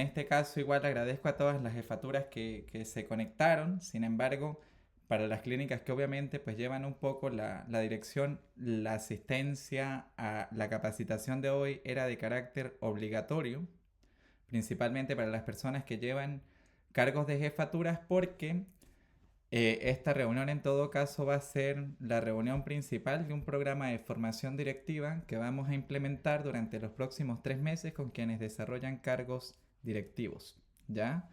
En este caso igual agradezco a todas las jefaturas que se conectaron. Sin embargo, para las clínicas que obviamente pues llevan un poco la dirección, la asistencia a la capacitación de hoy era de carácter obligatorio, principalmente para las personas que llevan cargos de jefaturas, porque esta reunión en todo caso va a ser la reunión principal de un programa de formación directiva que vamos a implementar durante los próximos 3 meses con quienes desarrollan cargos directivos, ¿ya?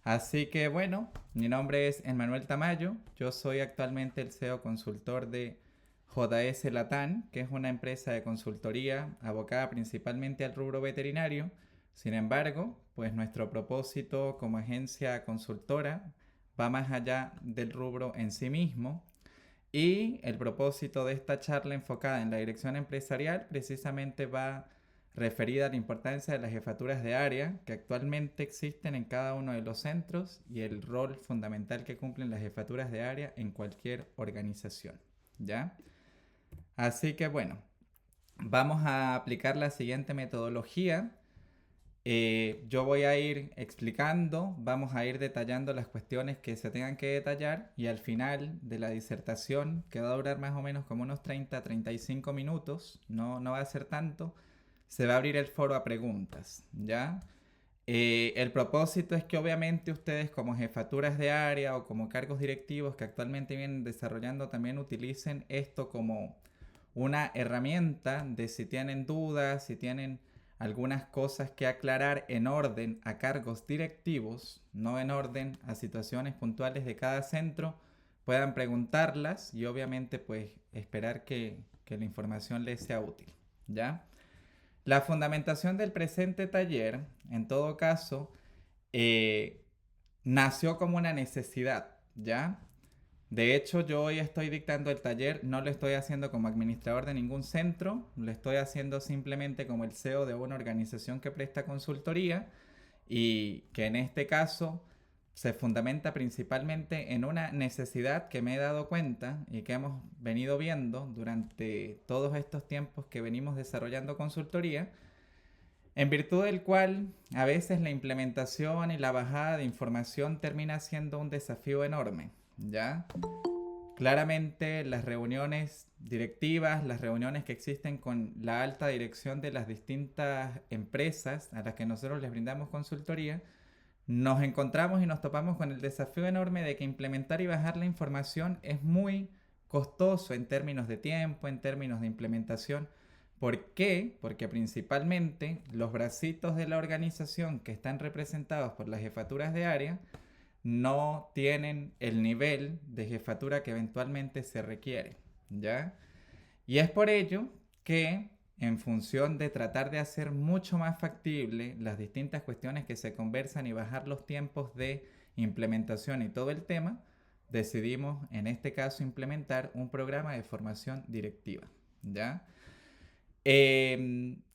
Así que bueno, mi nombre es Emmanuel Tamayo, yo soy actualmente el CEO consultor de JS Latam, que es una empresa de consultoría abocada principalmente al rubro veterinario. Sin embargo, pues nuestro propósito como agencia consultora va más allá del rubro en sí mismo, y el propósito de esta charla enfocada en la dirección empresarial precisamente va referida a la importancia de las jefaturas de área que actualmente existen en cada uno de los centros y el rol fundamental que cumplen las jefaturas de área en cualquier organización, ¿ya? Así que bueno, vamos a aplicar la siguiente metodología. Yo voy a ir explicando, vamos a ir detallando las cuestiones que se tengan que detallar, y al final de la disertación, que va a durar más o menos como unos 30-35 minutos, no va a ser tanto, se va a abrir el foro a preguntas, ¿ya? El propósito es que obviamente ustedes como jefaturas de área o como cargos directivos que actualmente vienen desarrollando también utilicen esto como una herramienta de si tienen dudas, si tienen algunas cosas que aclarar en orden a cargos directivos, no en orden a situaciones puntuales de cada centro, puedan preguntarlas y obviamente pues esperar que la información les sea útil, ¿ya? La fundamentación del presente taller, en todo caso, eh, nació como una necesidad, ¿ya? De hecho, yo hoy estoy dictando el taller, no lo estoy haciendo como administrador de ningún centro, lo estoy haciendo simplemente como el CEO de una organización que presta consultoría y que en este caso se fundamenta principalmente en una necesidad que me he dado cuenta y que hemos venido viendo durante todos estos tiempos que venimos desarrollando consultoría, en virtud del cual a veces la implementación y la bajada de información termina siendo un desafío enorme, ¿ya? Claramente las reuniones directivas, las reuniones que existen con la alta dirección de las distintas empresas a las que nosotros les brindamos consultoría, nos encontramos y nos topamos con el desafío enorme de que implementar y bajar la información es muy costoso en términos de tiempo, en términos de implementación. ¿Por qué? Porque principalmente los bracitos de la organización que están representados por las jefaturas de área no tienen el nivel de jefatura que eventualmente se requiere, ¿ya? Y es por ello que, en función de tratar de hacer mucho más factible las distintas cuestiones que se conversan y bajar los tiempos de implementación y todo el tema, decidimos en este caso implementar un programa de formación directiva, ¿ya?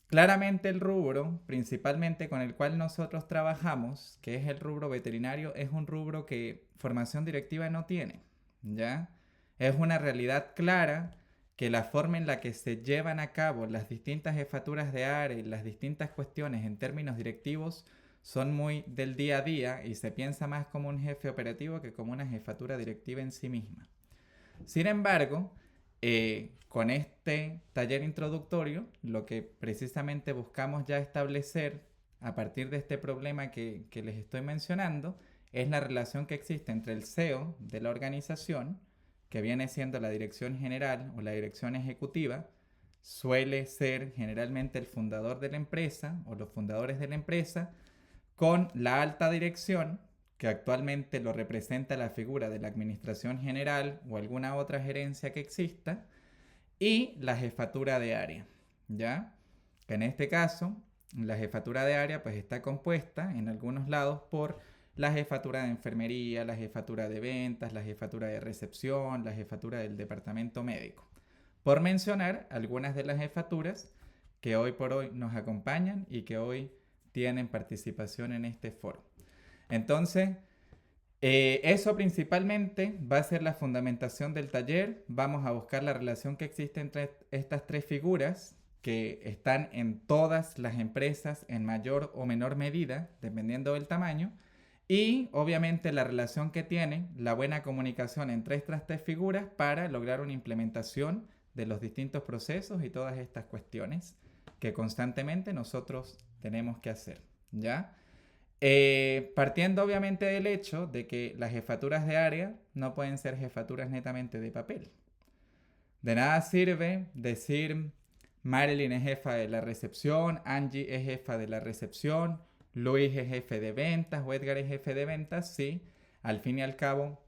Claramente el rubro, principalmente con el cual nosotros trabajamos, que es el rubro veterinario, es un rubro que formación directiva no tiene, ¿ya? Es una realidad clara que la forma en la que se llevan a cabo las distintas jefaturas de área y las distintas cuestiones en términos directivos son muy del día a día y se piensa más como un jefe operativo que como una jefatura directiva en sí misma. Sin embargo, con este taller introductorio, lo que precisamente buscamos ya establecer a partir de este problema que les estoy mencionando es la relación que existe entre el CEO de la organización, que viene siendo la dirección general o la dirección ejecutiva, suele ser generalmente el fundador de la empresa o los fundadores de la empresa, con la alta dirección, que actualmente lo representa la figura de la administración general o alguna otra gerencia que exista, y la jefatura de área, ¿ya? En este caso, la jefatura de área pues está compuesta en algunos lados por la jefatura de enfermería, la jefatura de ventas, la jefatura de recepción, la jefatura del departamento médico. Por mencionar algunas de las jefaturas que hoy por hoy nos acompañan y que hoy tienen participación en este foro. Entonces, eso principalmente va a ser la fundamentación del taller. Vamos a buscar la relación que existe entre estas tres figuras que están en todas las empresas en mayor o menor medida, dependiendo del tamaño, y obviamente la relación que tiene la buena comunicación entre estas tres figuras para lograr una implementación de los distintos procesos y todas estas cuestiones que constantemente nosotros tenemos que hacer, ¿ya? Partiendo obviamente del hecho de que las jefaturas de área no pueden ser jefaturas netamente de papel. De nada sirve decir Marilyn es jefa de la recepción, Angie es jefa de la recepción, Luis es jefe de ventas o Edgar es jefe de ventas si al fin y al cabo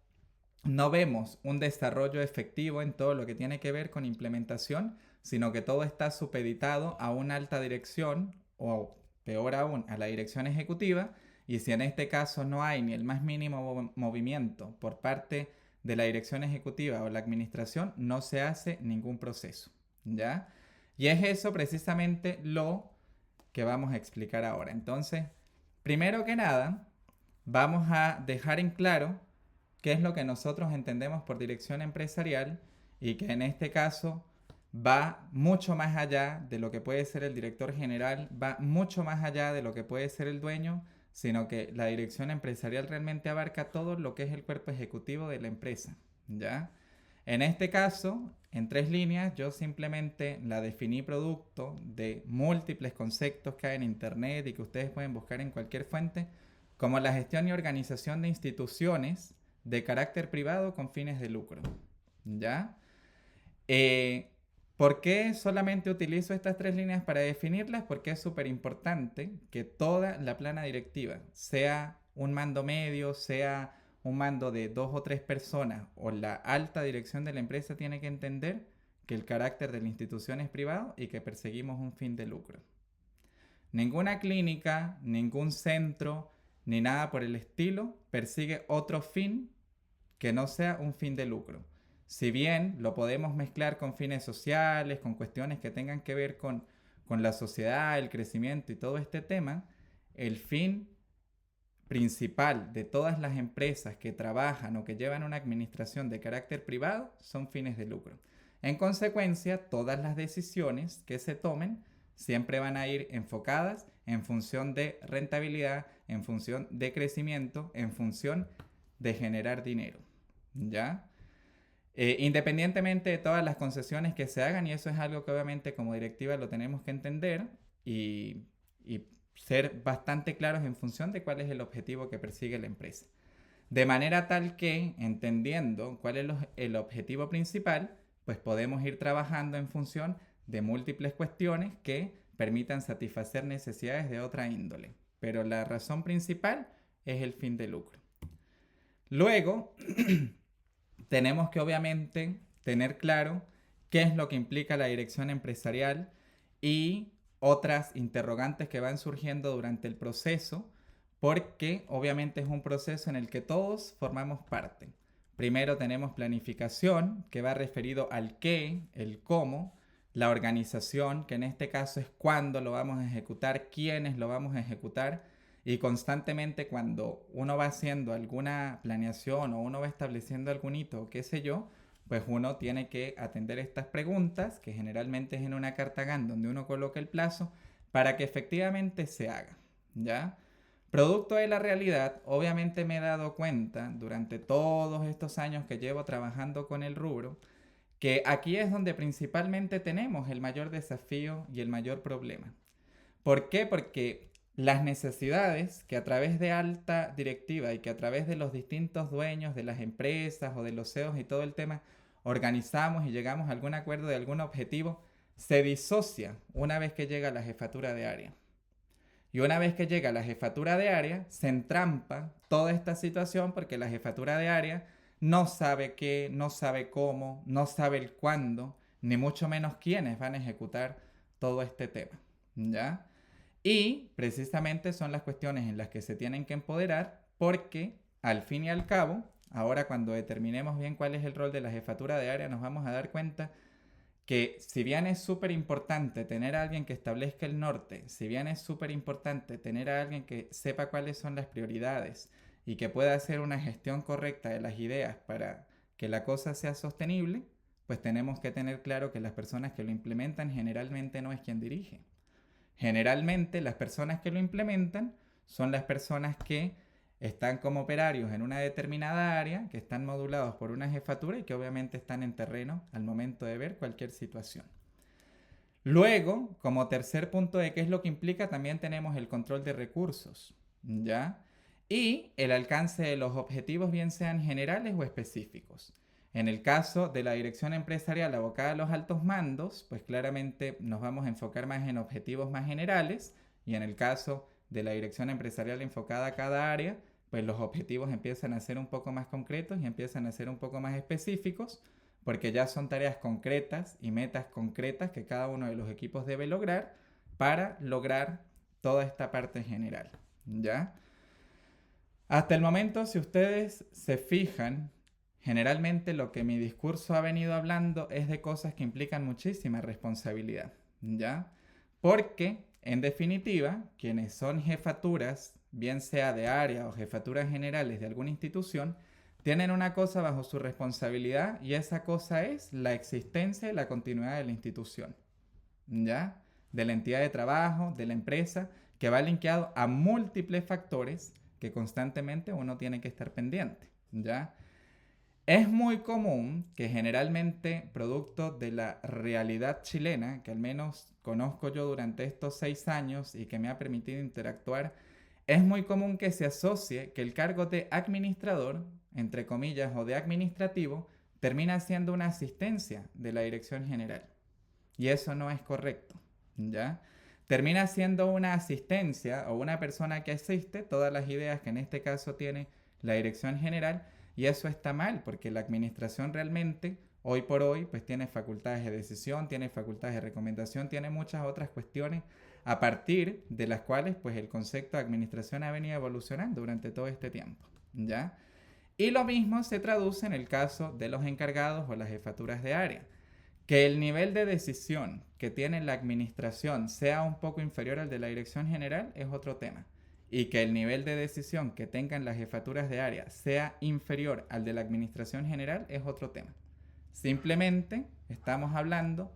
no vemos un desarrollo efectivo en todo lo que tiene que ver con implementación, sino que todo está supeditado a una alta dirección o peor aún a la dirección ejecutiva, y si en este caso no hay ni el más mínimo movimiento por parte de la dirección ejecutiva o la administración, no se hace ningún proceso, ¿ya? Y es eso precisamente lo que vamos a explicar ahora. Entonces, primero que nada, vamos a dejar en claro qué es lo que nosotros entendemos por dirección empresarial y que en este caso va mucho más allá de lo que puede ser el director general, va mucho más allá de lo que puede ser el dueño, sino que la dirección empresarial realmente abarca todo lo que es el cuerpo ejecutivo de la empresa, ¿ya? En este caso, en 3 líneas, yo simplemente la definí producto de múltiples conceptos que hay en internet y que ustedes pueden buscar en cualquier fuente, como la gestión y organización de instituciones de carácter privado con fines de lucro, ¿ya? Eh, ¿Por qué solamente utilizo estas 3 líneas para definirlas? Porque es súper importante que toda la plana directiva, sea un mando medio, sea un mando de 2 o 3 personas o la alta dirección de la empresa, tiene que entender que el carácter de la institución es privado y que perseguimos un fin de lucro. Ninguna clínica, ningún centro, ni nada por el estilo persigue otro fin que no sea un fin de lucro. Si bien lo podemos mezclar con fines sociales, con cuestiones que tengan que ver con la sociedad, el crecimiento y todo este tema, el fin principal de todas las empresas que trabajan o que llevan una administración de carácter privado son fines de lucro. En consecuencia, todas las decisiones que se tomen siempre van a ir enfocadas en función de rentabilidad, en función de crecimiento, en función de generar dinero, ¿ya? Independientemente de todas las concesiones que se hagan, y eso es algo que obviamente como directiva lo tenemos que entender y ser bastante claros en función de cuál es el objetivo que persigue la empresa. De manera tal que, entendiendo cuál es el objetivo principal, pues podemos ir trabajando en función de múltiples cuestiones que permitan satisfacer necesidades de otra índole. Pero la razón principal es el fin de lucro. Luego, tenemos que obviamente tener claro qué es lo que implica la dirección empresarial y otras interrogantes que van surgiendo durante el proceso, porque obviamente es un proceso en el que todos formamos parte. Primero tenemos planificación, que va referido al qué, el cómo, la organización, que en este caso es cuándo lo vamos a ejecutar, quiénes lo vamos a ejecutar, y constantemente cuando uno va haciendo alguna planeación o uno va estableciendo algún hito, qué sé yo, pues uno tiene que atender estas preguntas, que generalmente es en una carta Gantt donde uno coloca el plazo, para que efectivamente se haga, ¿ya? Producto de la realidad, obviamente me he dado cuenta durante todos estos años que llevo trabajando con el rubro, que aquí es donde principalmente tenemos el mayor desafío y el mayor problema. ¿Por qué? Porque las necesidades que a través de alta directiva y que a través de los distintos dueños de las empresas o de los CEOs y todo el tema organizamos y llegamos a algún acuerdo de algún objetivo, se disocia una vez que llega la jefatura de área. Y una vez que llega la jefatura de área, se entrampa toda esta situación porque la jefatura de área no sabe qué, no sabe cómo, no sabe el cuándo, ni mucho menos quiénes van a ejecutar todo este tema, ¿ya? Y precisamente son las cuestiones en las que se tienen que empoderar porque al fin y al cabo, ahora cuando determinemos bien cuál es el rol de la jefatura de área, nos vamos a dar cuenta que si bien es súper importante tener a alguien que establezca el norte, si bien es súper importante tener a alguien que sepa cuáles son las prioridades y que pueda hacer una gestión correcta de las ideas para que la cosa sea sostenible, pues tenemos que tener claro que las personas que lo implementan generalmente no es quien dirige. Generalmente las personas que lo implementan son las personas que están como operarios en una determinada área, que están modulados por una jefatura y que obviamente están en terreno al momento de ver cualquier situación. Luego, como tercer punto de qué es lo que implica, también tenemos el control de recursos, ¿ya? Y el alcance de los objetivos, bien sean generales o específicos. En el caso de la dirección empresarial abocada a los altos mandos, pues claramente nos vamos a enfocar más en objetivos más generales, y en el caso de la dirección empresarial enfocada a cada área, pues los objetivos empiezan a ser un poco más concretos y empiezan a ser un poco más específicos, porque ya son tareas concretas y metas concretas que cada uno de los equipos debe lograr para lograr toda esta parte general, ¿ya? Hasta el momento, si ustedes se fijan, generalmente lo que mi discurso ha venido hablando es de cosas que implican muchísima responsabilidad, ¿ya? Porque, en definitiva, quienes son jefaturas, bien sea de área o jefaturas generales de alguna institución, tienen una cosa bajo su responsabilidad y esa cosa es la existencia y la continuidad de la institución, ¿ya? De la entidad de trabajo, de la empresa, que va linkeado a múltiples factores que constantemente uno tiene que estar pendiente, ¿ya? Es muy común que generalmente, producto de la realidad chilena, que al menos conozco yo durante estos 6 años y que me ha permitido interactuar, es muy común que se asocie que el cargo de administrador, entre comillas, o de administrativo, termina siendo una asistencia de la dirección general. Y eso no es correcto, ¿ya? Termina siendo una asistencia o una persona que asiste todas las ideas que en este caso tiene la dirección general, y eso está mal porque la administración realmente hoy por hoy pues tiene facultades de decisión, tiene facultades de recomendación, tiene muchas otras cuestiones a partir de las cuales pues el concepto de administración ha venido evolucionando durante todo este tiempo, ¿ya? Y lo mismo se traduce en el caso de los encargados o las jefaturas de área. Que el nivel de decisión que tiene la administración sea un poco inferior al de la dirección general es otro tema. Y que el nivel de decisión que tengan las jefaturas de área sea inferior al de la administración general es otro tema. Simplemente estamos hablando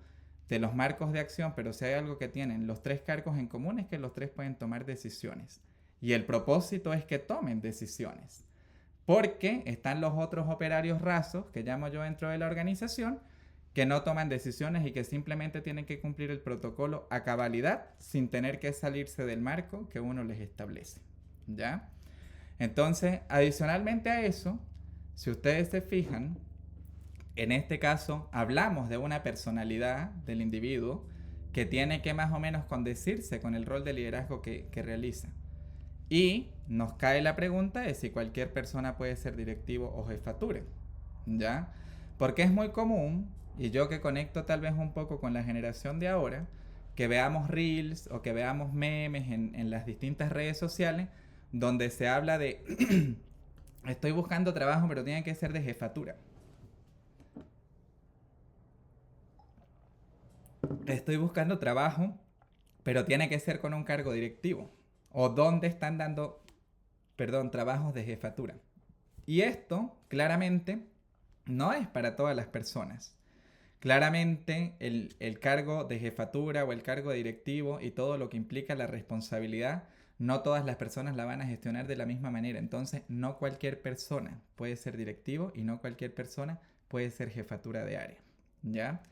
de los marcos de acción, pero si hay algo que tienen los tres cargos en común es que los tres pueden tomar decisiones. Y el propósito es que tomen decisiones. Porque están los otros operarios rasos, que llamo yo dentro de la organización, que no toman decisiones y que simplemente tienen que cumplir el protocolo a cabalidad sin tener que salirse del marco que uno les establece, ¿ya? Entonces, adicionalmente a eso, si ustedes se fijan, en este caso hablamos de una personalidad del individuo que tiene que más o menos condecirse con el rol de liderazgo que realiza. Y nos cae la pregunta de si cualquier persona puede ser directivo o jefatura, ¿ya? Porque es muy común, y yo que conecto tal vez un poco con la generación de ahora, que veamos reels o que veamos memes en las distintas redes sociales donde se habla de estoy buscando trabajo pero tiene que ser de jefatura. Estoy buscando trabajo pero tiene que ser con un cargo directivo. O donde están dando, trabajos de jefatura. Y esto claramente no es para todas las personas. Claramente el cargo de jefatura o el cargo directivo y todo lo que implica la responsabilidad, no todas las personas la van a gestionar de la misma manera. Entonces, no cualquier persona puede ser directivo y no cualquier persona puede ser jefatura de área, ¿ya?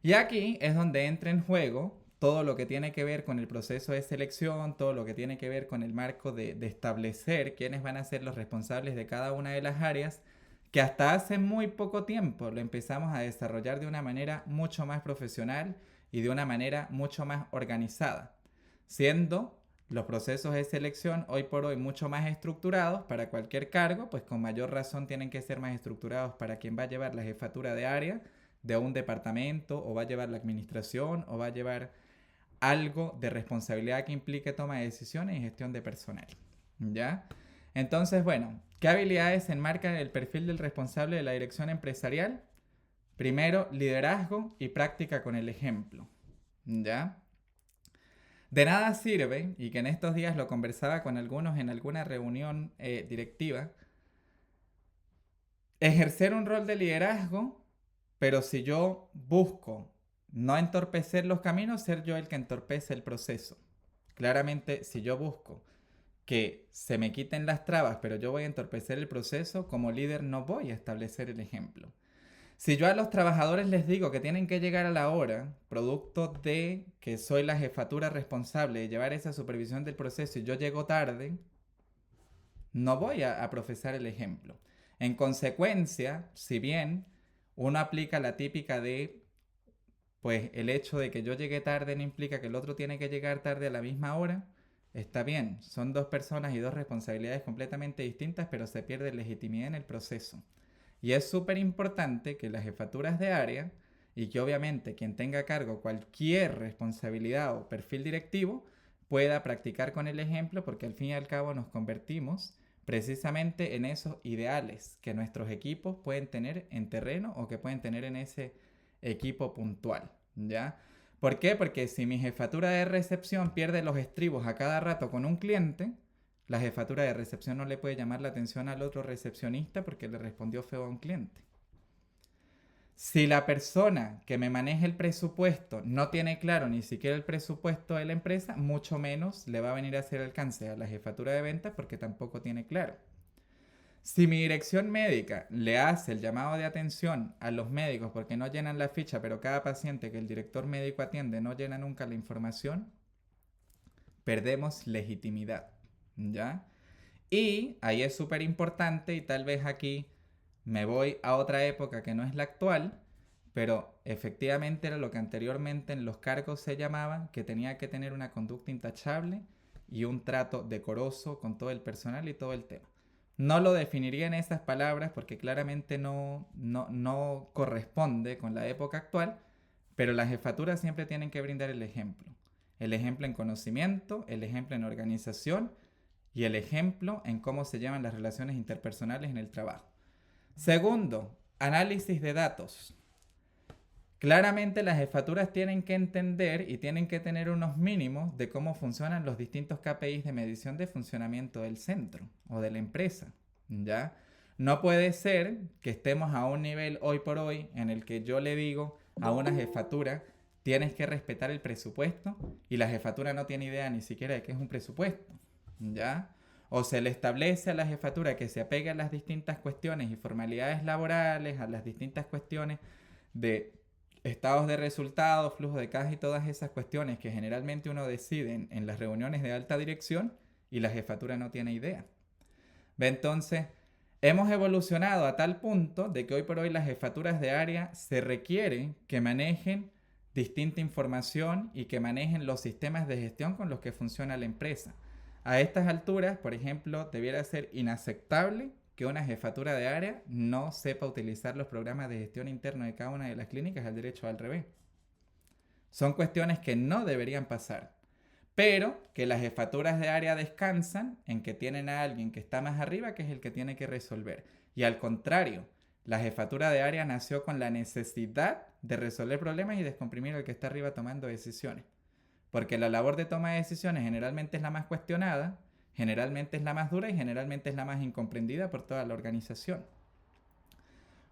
Y aquí es donde entra en juego todo lo que tiene que ver con el proceso de selección, todo lo que tiene que ver con el marco de establecer quiénes van a ser los responsables de cada una de las áreas, que hasta hace muy poco tiempo lo empezamos a desarrollar de una manera mucho más profesional y de una manera mucho más organizada, siendo los procesos de selección hoy por hoy mucho más estructurados para cualquier cargo, pues con mayor razón tienen que ser más estructurados para quien va a llevar la jefatura de área de un departamento, o va a llevar la administración, o va a llevar algo de responsabilidad que implique toma de decisiones y gestión de personal, ¿ya? Entonces, bueno, ¿qué habilidades enmarcan el perfil del responsable de la dirección empresarial? Primero, liderazgo y práctica con el ejemplo, ¿ya? De nada sirve, y que en estos días lo conversaba con algunos en alguna reunión directiva, ejercer un rol de liderazgo pero si yo busco no entorpecer los caminos, ser yo el que entorpece el proceso. Claramente, si yo busco que se me quiten las trabas, pero yo voy a entorpecer el proceso, como líder no voy a establecer el ejemplo. Si yo a los trabajadores les digo que tienen que llegar a la hora, producto de que soy la jefatura responsable de llevar esa supervisión del proceso y yo llego tarde, no voy a profesar el ejemplo. En consecuencia, si bien uno aplica la típica de, pues el hecho de que yo llegue tarde no implica que el otro tiene que llegar tarde a la misma hora, está bien, son dos personas y dos responsabilidades completamente distintas, pero se pierde legitimidad en el proceso. Y es súper importante que las jefaturas de área y que obviamente quien tenga a cargo cualquier responsabilidad o perfil directivo pueda practicar con el ejemplo, porque al fin y al cabo nos convertimos precisamente en esos ideales que nuestros equipos pueden tener en terreno o que pueden tener en ese equipo puntual, ¿ya? ¿Por qué? Porque si mi jefatura de recepción pierde los estribos a cada rato con un cliente, la jefatura de recepción no le puede llamar la atención al otro recepcionista porque le respondió feo a un cliente. Si la persona que me maneja el presupuesto no tiene claro ni siquiera el presupuesto de la empresa, mucho menos le va a venir a hacer alcance a la jefatura de ventas porque tampoco tiene claro. Si mi dirección médica le hace el llamado de atención a los médicos porque no llenan la ficha, pero cada paciente que el director médico atiende no llena nunca la información, perdemos legitimidad, ¿ya? Y ahí es súper importante, y tal vez aquí me voy a otra época que no es la actual, pero efectivamente era lo que anteriormente en los cargos se llamaba, que tenía que tener una conducta intachable y un trato decoroso con todo el personal y todo el tema. No lo definiría en esas palabras porque claramente no corresponde con la época actual, pero las jefaturas siempre tienen que brindar el ejemplo. El ejemplo en conocimiento, el ejemplo en organización y el ejemplo en cómo se llevan las relaciones interpersonales en el trabajo. Segundo, análisis de datos. Claramente las jefaturas tienen que entender y tienen que tener unos mínimos de cómo funcionan los distintos KPIs de medición de funcionamiento del centro o de la empresa, ¿ya? No puede ser que estemos a un nivel hoy por hoy en el que yo le digo a una jefatura, tienes que respetar el presupuesto y la jefatura no tiene idea ni siquiera de qué es un presupuesto, ¿ya? O se le establece a la jefatura que se apegue a las distintas cuestiones y formalidades laborales, a las distintas cuestiones de estados de resultados, flujo de caja y todas esas cuestiones que generalmente uno decide en las reuniones de alta dirección y la jefatura no tiene idea. ¿Ve? Entonces, hemos evolucionado a tal punto de que hoy por hoy las jefaturas de área se requiere que manejen distinta información y que manejen los sistemas de gestión con los que funciona la empresa. A estas alturas, por ejemplo, debiera ser inaceptable que una jefatura de área no sepa utilizar los programas de gestión interno de cada una de las clínicas al derecho o al revés. Son cuestiones que no deberían pasar, pero que las jefaturas de área descansan en que tienen a alguien que está más arriba que es el que tiene que resolver. Y al contrario, la jefatura de área nació con la necesidad de resolver problemas y descomprimir al que está arriba tomando decisiones. Porque la labor de toma de decisiones generalmente es la más cuestionada, generalmente es la más dura y generalmente es la más incomprendida por toda la organización.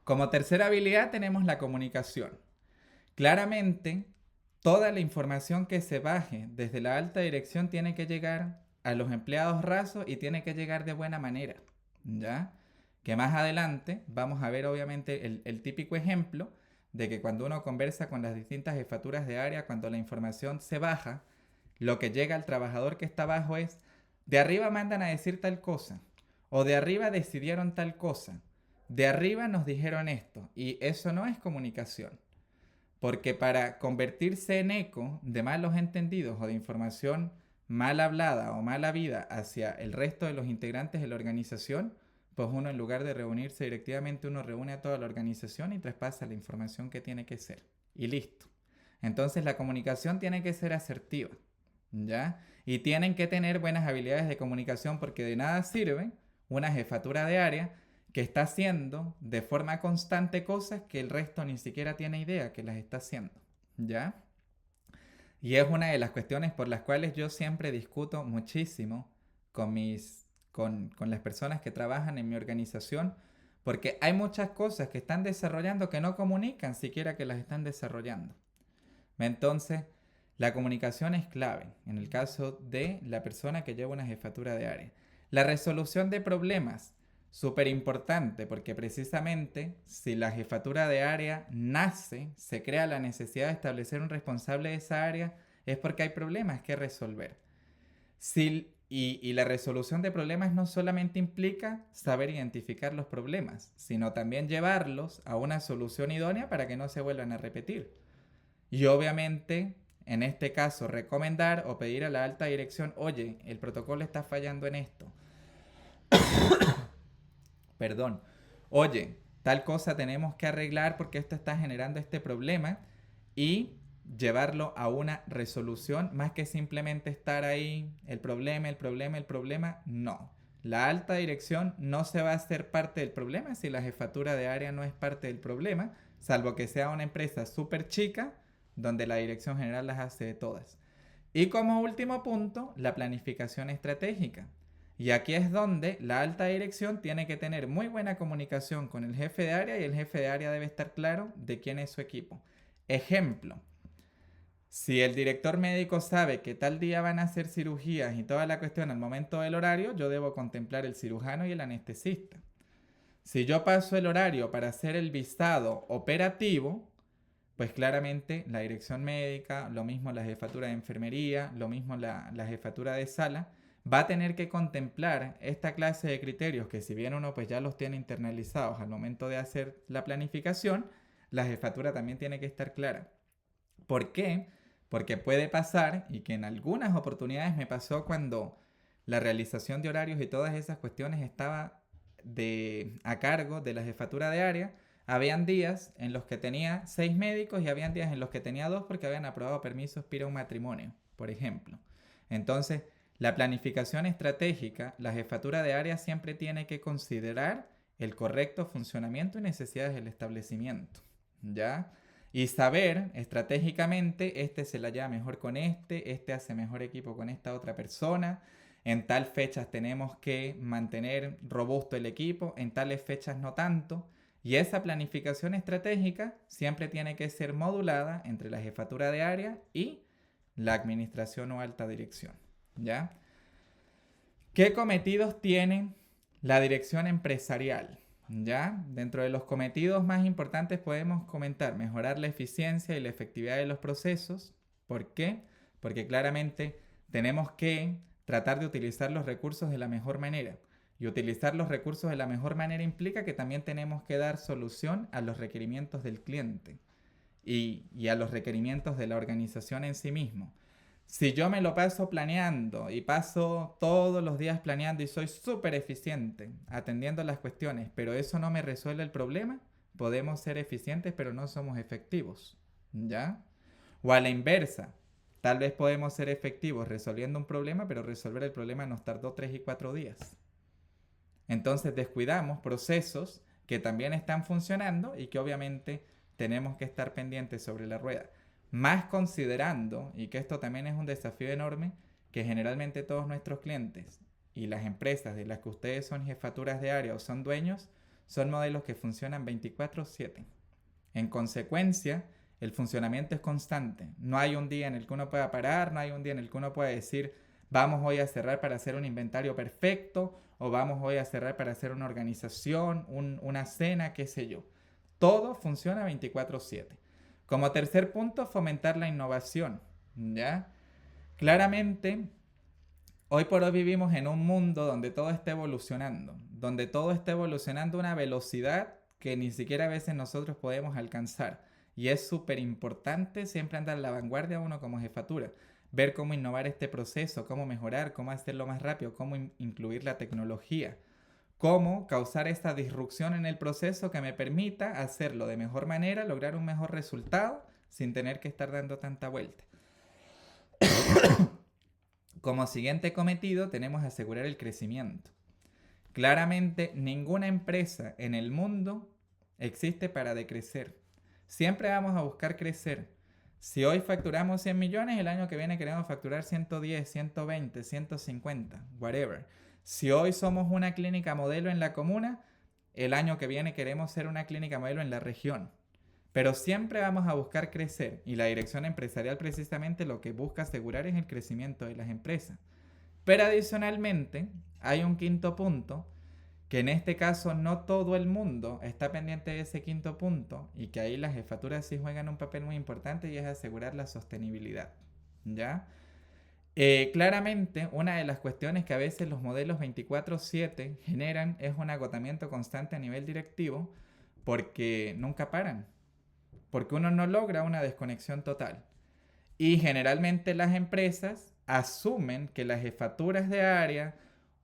Como tercera habilidad tenemos la comunicación. Claramente, toda la información que se baje desde la alta dirección tiene que llegar a los empleados rasos y tiene que llegar de buena manera, ¿ya? Que más adelante vamos a ver obviamente el típico ejemplo de que cuando uno conversa con las distintas jefaturas de área, cuando la información se baja, lo que llega al trabajador que está abajo es, de arriba mandan a decir tal cosa, o de arriba decidieron tal cosa, de arriba nos dijeron esto, y eso no es comunicación. Porque para convertirse en eco de malos entendidos o de información mal hablada o mal habida hacia el resto de los integrantes de la organización, pues uno en lugar de reunirse directivamente, uno reúne a toda la organización y traspasa la información que tiene que ser. Y listo. Entonces la comunicación tiene que ser asertiva, ¿ya? Y tienen que tener buenas habilidades de comunicación porque de nada sirve una jefatura de área que está haciendo de forma constante cosas que el resto ni siquiera tiene idea que las está haciendo, ¿ya? Y es una de las cuestiones por las cuales yo siempre discuto muchísimo con las personas que trabajan en mi organización, Porque hay muchas cosas que están desarrollando que no comunican siquiera que las están desarrollando. Entonces, la comunicación es clave en el caso de la persona que lleva una jefatura de área. La resolución de problemas, súper importante, porque precisamente si la jefatura de área nace, se crea la necesidad de establecer un responsable de esa área, es porque hay problemas que resolver. Y la resolución de problemas no solamente implica saber identificar los problemas, sino también llevarlos a una solución idónea para que no se vuelvan a repetir. Y obviamente, en este caso, recomendar o pedir a la alta dirección, oye, el protocolo está fallando en esto. Perdón. Oye, tal cosa tenemos que arreglar porque esto está generando este problema y llevarlo a una resolución más que simplemente estar ahí, el problema, no. La alta dirección no se va a hacer parte del problema si la jefatura de área no es parte del problema, salvo que sea una empresa súper chica donde la dirección general las hace de todas. Y como último punto, la planificación estratégica. Y aquí es donde la alta dirección tiene que tener muy buena comunicación con el jefe de área y el jefe de área debe estar claro de quién es su equipo. Ejemplo, si el director médico sabe que tal día van a hacer cirugías y toda la cuestión al momento del horario, yo debo contemplar el cirujano y el anestesista. Si yo paso el horario para hacer el visado operativo, pues claramente la dirección médica, lo mismo la jefatura de enfermería, lo mismo la jefatura de sala, va a tener que contemplar esta clase de criterios que si bien uno pues ya los tiene internalizados al momento de hacer la planificación, la jefatura también tiene que estar clara. ¿Por qué? Porque puede pasar, y que en algunas oportunidades me pasó cuando la realización de horarios y todas esas cuestiones estaba a cargo de la jefatura de área. Habían días en los que tenía 6 médicos y habían días en los que tenía 2 porque habían aprobado permisos para un matrimonio, por ejemplo. Entonces, la planificación estratégica, la jefatura de área siempre tiene que considerar el correcto funcionamiento y necesidades del establecimiento, ¿ya? Y saber estratégicamente, este se la lleva mejor con este hace mejor equipo con esta otra persona, en tal fechas tenemos que mantener robusto el equipo, en tales fechas no tanto. Y esa planificación estratégica siempre tiene que ser modulada entre la jefatura de área y la administración o alta dirección, ¿ya? ¿Qué cometidos tiene la dirección empresarial? ¿Ya? Dentro de los cometidos más importantes podemos comentar mejorar la eficiencia y la efectividad de los procesos. ¿Por qué? Porque claramente tenemos que tratar de utilizar los recursos de la mejor manera. Y utilizar los recursos de la mejor manera implica que también tenemos que dar solución a los requerimientos del cliente y a los requerimientos de la organización en sí mismo. Si yo me lo paso planeando y paso todos los días planeando y soy súper eficiente atendiendo las cuestiones, pero eso no me resuelve el problema, podemos ser eficientes pero no somos efectivos, ¿ya? O a la inversa, tal vez podemos ser efectivos resolviendo un problema, pero resolver el problema nos tardó 3 y 4 días. Entonces descuidamos procesos que también están funcionando y que obviamente tenemos que estar pendientes sobre la rueda. Más considerando, y que esto también es un desafío enorme, que generalmente todos nuestros clientes y las empresas de las que ustedes son jefaturas de área o son dueños, son modelos que funcionan 24/7. En consecuencia, el funcionamiento es constante. No hay un día en el que uno pueda parar, no hay un día en el que uno pueda decir, vamos hoy a cerrar para hacer un inventario perfecto, o vamos hoy a cerrar para hacer una organización, una cena, qué sé yo. Todo funciona 24/7. Como tercer punto, fomentar la innovación, ¿ya? Claramente, hoy por hoy vivimos en un mundo donde todo está evolucionando, donde todo está evolucionando a una velocidad que ni siquiera a veces nosotros podemos alcanzar. Y es súper importante siempre andar a la vanguardia uno como jefatura, ver cómo innovar este proceso, cómo mejorar, cómo hacerlo más rápido, cómo incluir la tecnología, cómo causar esta disrupción en el proceso que me permita hacerlo de mejor manera, lograr un mejor resultado sin tener que estar dando tanta vuelta. Como siguiente cometido tenemos asegurar el crecimiento. Claramente ninguna empresa en el mundo existe para decrecer. Siempre vamos a buscar crecer. Si hoy facturamos 100 millones, el año que viene queremos facturar 110, 120, 150, whatever. Si hoy somos una clínica modelo en la comuna, el año que viene queremos ser una clínica modelo en la región. Pero siempre vamos a buscar crecer y la dirección empresarial precisamente lo que busca asegurar es el crecimiento de las empresas. Pero adicionalmente hay un quinto punto que en este caso no todo el mundo está pendiente de ese quinto punto y que ahí las jefaturas sí juegan un papel muy importante y es asegurar la sostenibilidad. ¿Ya? Claramente, una de las cuestiones que a veces los modelos 24/7 generan es un agotamiento constante a nivel directivo porque nunca paran, porque uno no logra una desconexión total. Y generalmente las empresas asumen que las jefaturas de área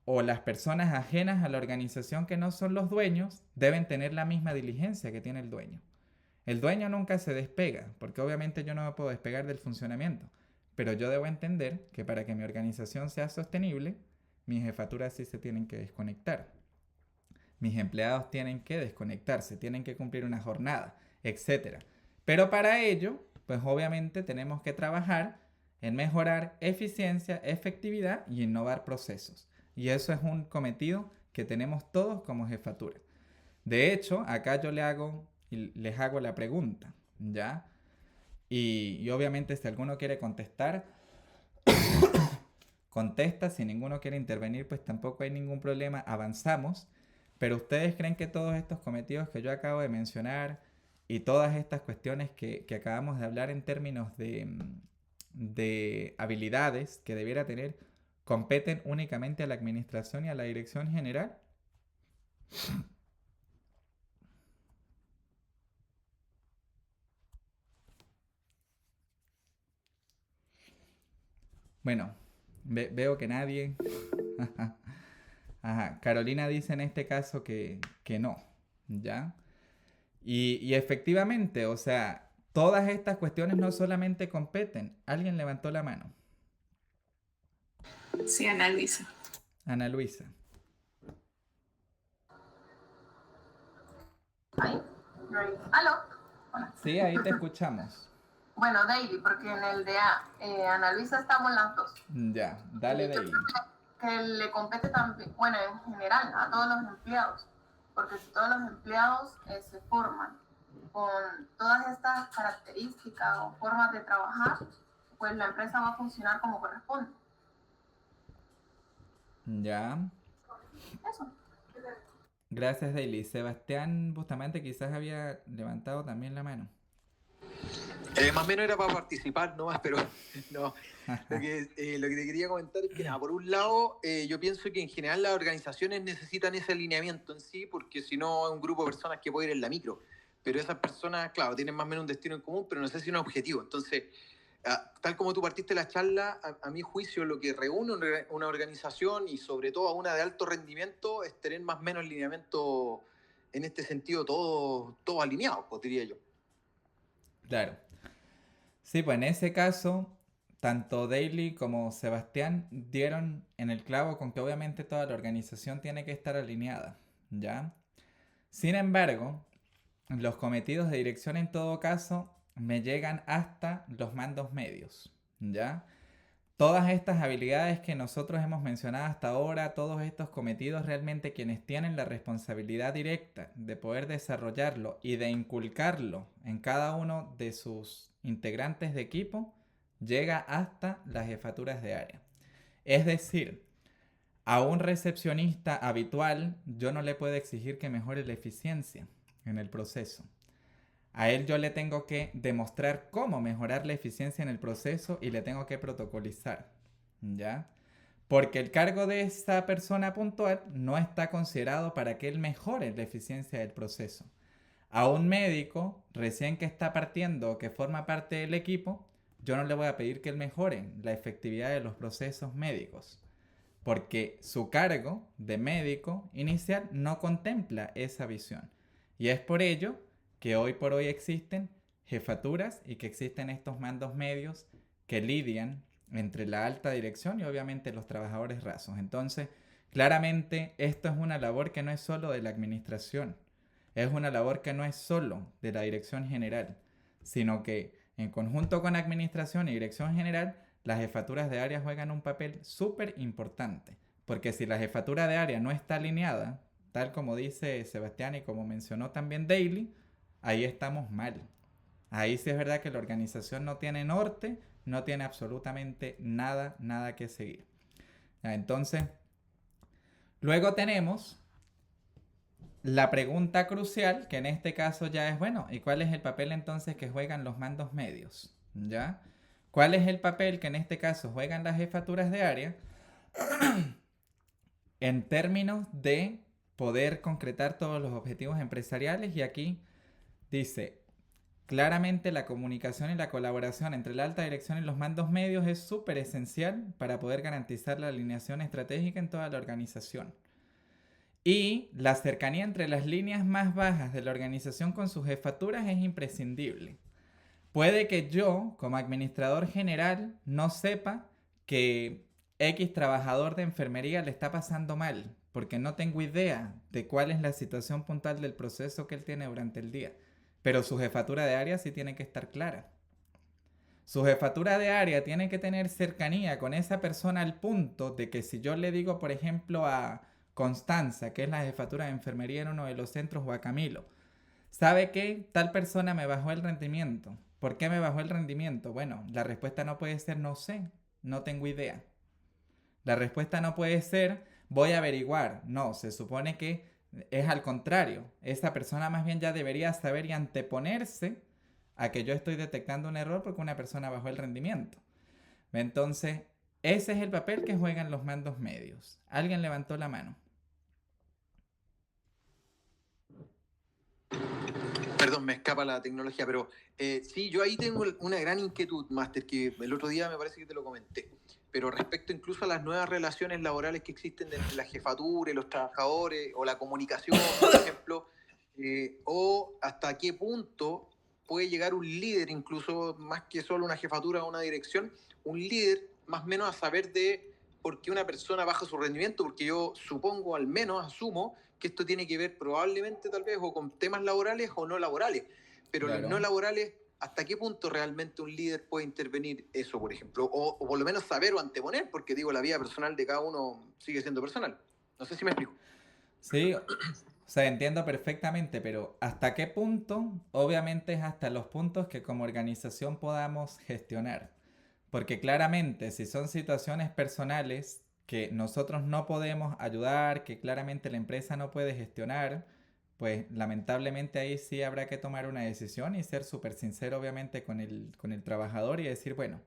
o las personas ajenas a la organización que no son los dueños deben tener la misma diligencia que tiene el dueño. El dueño nunca se despega, porque obviamente yo no me puedo despegar del funcionamiento, pero yo debo entender que para que mi organización sea sostenible, mis jefaturas sí se tienen que desconectar. Mis empleados tienen que desconectarse, tienen que cumplir una jornada, etcétera. Pero para ello, pues obviamente tenemos que trabajar en mejorar eficiencia, efectividad y innovar procesos. Y eso es un cometido que tenemos todos como jefatura. De hecho, acá yo les hago la pregunta, ¿ya? Y obviamente si alguno quiere contestar, contesta. Si ninguno quiere intervenir, pues tampoco hay ningún problema, avanzamos. Pero ustedes creen que todos estos cometidos que yo acabo de mencionar y todas estas cuestiones que acabamos de hablar en términos de habilidades que debiera tener, competen únicamente a la administración y a la dirección general. Bueno, veo que nadie. Ajá. Carolina dice en este caso que no, ¿ya? Y efectivamente, o sea, todas estas cuestiones no solamente competen. Alguien levantó la mano. Sí, Ana Luisa. Ana Luisa. ¿Ahí? ¿Aló? Hola. Sí, ahí te escuchamos. Bueno, Daily, porque en el de Ana Luisa estamos las dos. Ya, dale de ahí. Que le compete también, bueno, en general, a todos los empleados. Porque si todos los empleados se forman con todas estas características o formas de trabajar, pues la empresa va a funcionar como corresponde. Ya. Eso. Gracias, Daily. Sebastián Bustamante quizás había levantado también la mano. Más o menos era para participar nomás, pero no. Lo que te quería comentar es que, nada, por un lado, yo pienso que en general las organizaciones necesitan ese alineamiento en sí, porque si no es un grupo de personas que puede ir en la micro. Pero esas personas, claro, tienen más o menos un destino en común, pero no sé si un objetivo. Entonces, tal como tú partiste la charla, a mi juicio lo que reúne una organización y sobre todo a una de alto rendimiento es tener más o menos lineamiento en este sentido, todo alineado, pues, diría yo. Claro. Sí, pues en ese caso, tanto Daily como Sebastián dieron en el clavo con que obviamente toda la organización tiene que estar alineada, ¿ya? Sin embargo, los cometidos de dirección en todo caso me llegan hasta los mandos medios, ¿ya? Todas estas habilidades que nosotros hemos mencionado hasta ahora, todos estos cometidos, realmente quienes tienen la responsabilidad directa de poder desarrollarlo y de inculcarlo en cada uno de sus integrantes de equipo, llega hasta las jefaturas de área. Es decir, a un recepcionista habitual yo no le puedo exigir que mejore la eficiencia en el proceso. A él yo le tengo que demostrar cómo mejorar la eficiencia en el proceso y le tengo que protocolizar, ¿ya? Porque el cargo de esa persona puntual no está considerado para que él mejore la eficiencia del proceso. A un médico recién que está partiendo o que forma parte del equipo, yo no le voy a pedir que él mejore la efectividad de los procesos médicos, porque su cargo de médico inicial no contempla esa visión. Y es por ello que hoy por hoy existen jefaturas y que existen estos mandos medios que lidian entre la alta dirección y obviamente los trabajadores rasos. Entonces, claramente esto es una labor que no es solo de la administración, es una labor que no es solo de la dirección general, sino que en conjunto con administración y dirección general, las jefaturas de área juegan un papel súper importante, porque si la jefatura de área no está alineada tal como dice Sebastián y como mencionó también Daily, ahí estamos mal. Ahí sí es verdad que la organización no tiene norte, no tiene absolutamente nada, nada que seguir. Ya, entonces, luego tenemos la pregunta crucial, que en este caso ya es, bueno, ¿y cuál es el papel entonces que juegan los mandos medios? ¿Ya? ¿Cuál es el papel que en este caso juegan las jefaturas de área en términos de poder concretar todos los objetivos empresariales? Y aquí dice, claramente la comunicación y la colaboración entre la alta dirección y los mandos medios es súper esencial para poder garantizar la alineación estratégica en toda la organización. Y la cercanía entre las líneas más bajas de la organización con sus jefaturas es imprescindible. Puede que yo, como administrador general, no sepa que X trabajador de enfermería le está pasando mal, porque no tengo idea de cuál es la situación puntual del proceso que él tiene durante el día. Pero su jefatura de área sí tiene que estar clara. Su jefatura de área tiene que tener cercanía con esa persona al punto de que si yo le digo, por ejemplo, a Constanza, que es la jefatura de enfermería en uno de los centros, o a Camilo, ¿sabe qué? Tal persona me bajó el rendimiento. ¿Por qué me bajó el rendimiento? Bueno, la respuesta no puede ser no sé, no tengo idea. La respuesta no puede ser voy a averiguar. No, se supone que es al contrario. Esa persona más bien ya debería saber y anteponerse a que yo estoy detectando un error porque una persona bajó el rendimiento. Entonces, ese es el papel que juegan los mandos medios. ¿Alguien levantó la mano? Perdón, me escapa la tecnología, pero sí, yo ahí tengo una gran inquietud, Master, que el otro día me parece que te lo comenté, pero respecto incluso a las nuevas relaciones laborales que existen entre la jefatura y los trabajadores, o la comunicación, por ejemplo, o hasta qué punto puede llegar un líder, incluso más que solo una jefatura o una dirección, un líder más o menos a saber de por qué una persona baja su rendimiento, porque yo supongo, al menos asumo, que esto tiene que ver probablemente tal vez o con temas laborales o no laborales, pero los no Claro. laborales, ¿hasta qué punto realmente un líder puede intervenir eso, por ejemplo? O por lo menos saber o anteponer, porque digo, la vida personal de cada uno sigue siendo personal. No sé si me explico. Sí, o sea, entiendo perfectamente, pero ¿hasta qué punto? Obviamente es hasta los puntos que como organización podamos gestionar. Porque claramente si son situaciones personales que nosotros no podemos ayudar, que claramente la empresa no puede gestionar, pues lamentablemente ahí sí habrá que tomar una decisión y ser súper sincero obviamente con el trabajador y decir, bueno,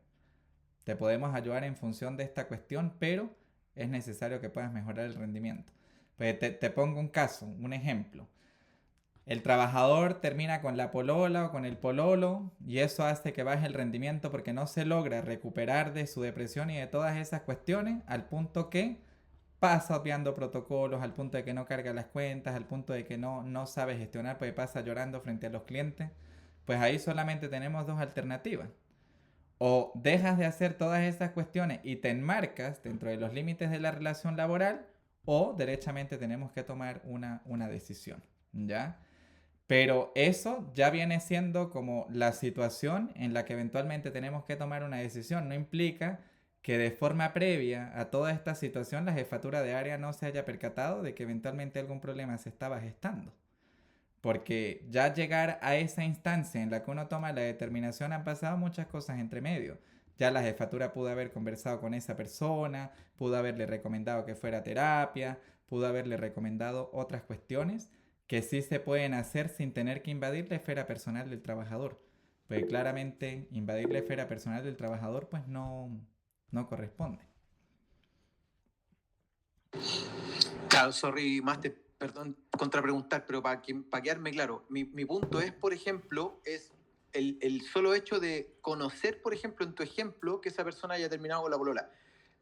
te podemos ayudar en función de esta cuestión, pero es necesario que puedas mejorar el rendimiento. Pues te pongo un caso, un ejemplo. El trabajador termina con la polola o con el pololo y eso hace que baje el rendimiento porque no se logra recuperar de su depresión y de todas esas cuestiones al punto que pasa obviando protocolos, al punto de que no carga las cuentas, al punto de que no sabe gestionar, pues pasa llorando frente a los clientes. Pues ahí solamente tenemos dos alternativas. O dejas de hacer todas esas cuestiones y te enmarcas dentro de los límites de la relación laboral, o derechamente tenemos que tomar una decisión, ¿ya? Pero eso ya viene siendo como la situación en la que eventualmente tenemos que tomar una decisión. No implica que de forma previa a toda esta situación la jefatura de área no se haya percatado de que eventualmente algún problema se estaba gestando. Porque ya llegar a esa instancia en la que uno toma la determinación han pasado muchas cosas entre medio. Ya la jefatura pudo haber conversado con esa persona, pudo haberle recomendado que fuera a terapia, pudo haberle recomendado otras cuestiones que sí se pueden hacer sin tener que invadir la esfera personal del trabajador. Pues claramente invadir la esfera personal del trabajador pues no corresponde. Claro, sorry, Master, perdón, contrapreguntar, pero para quedarme claro, mi punto es, por ejemplo, es el solo hecho de conocer, por ejemplo, en tu ejemplo, que esa persona haya terminado con la polola.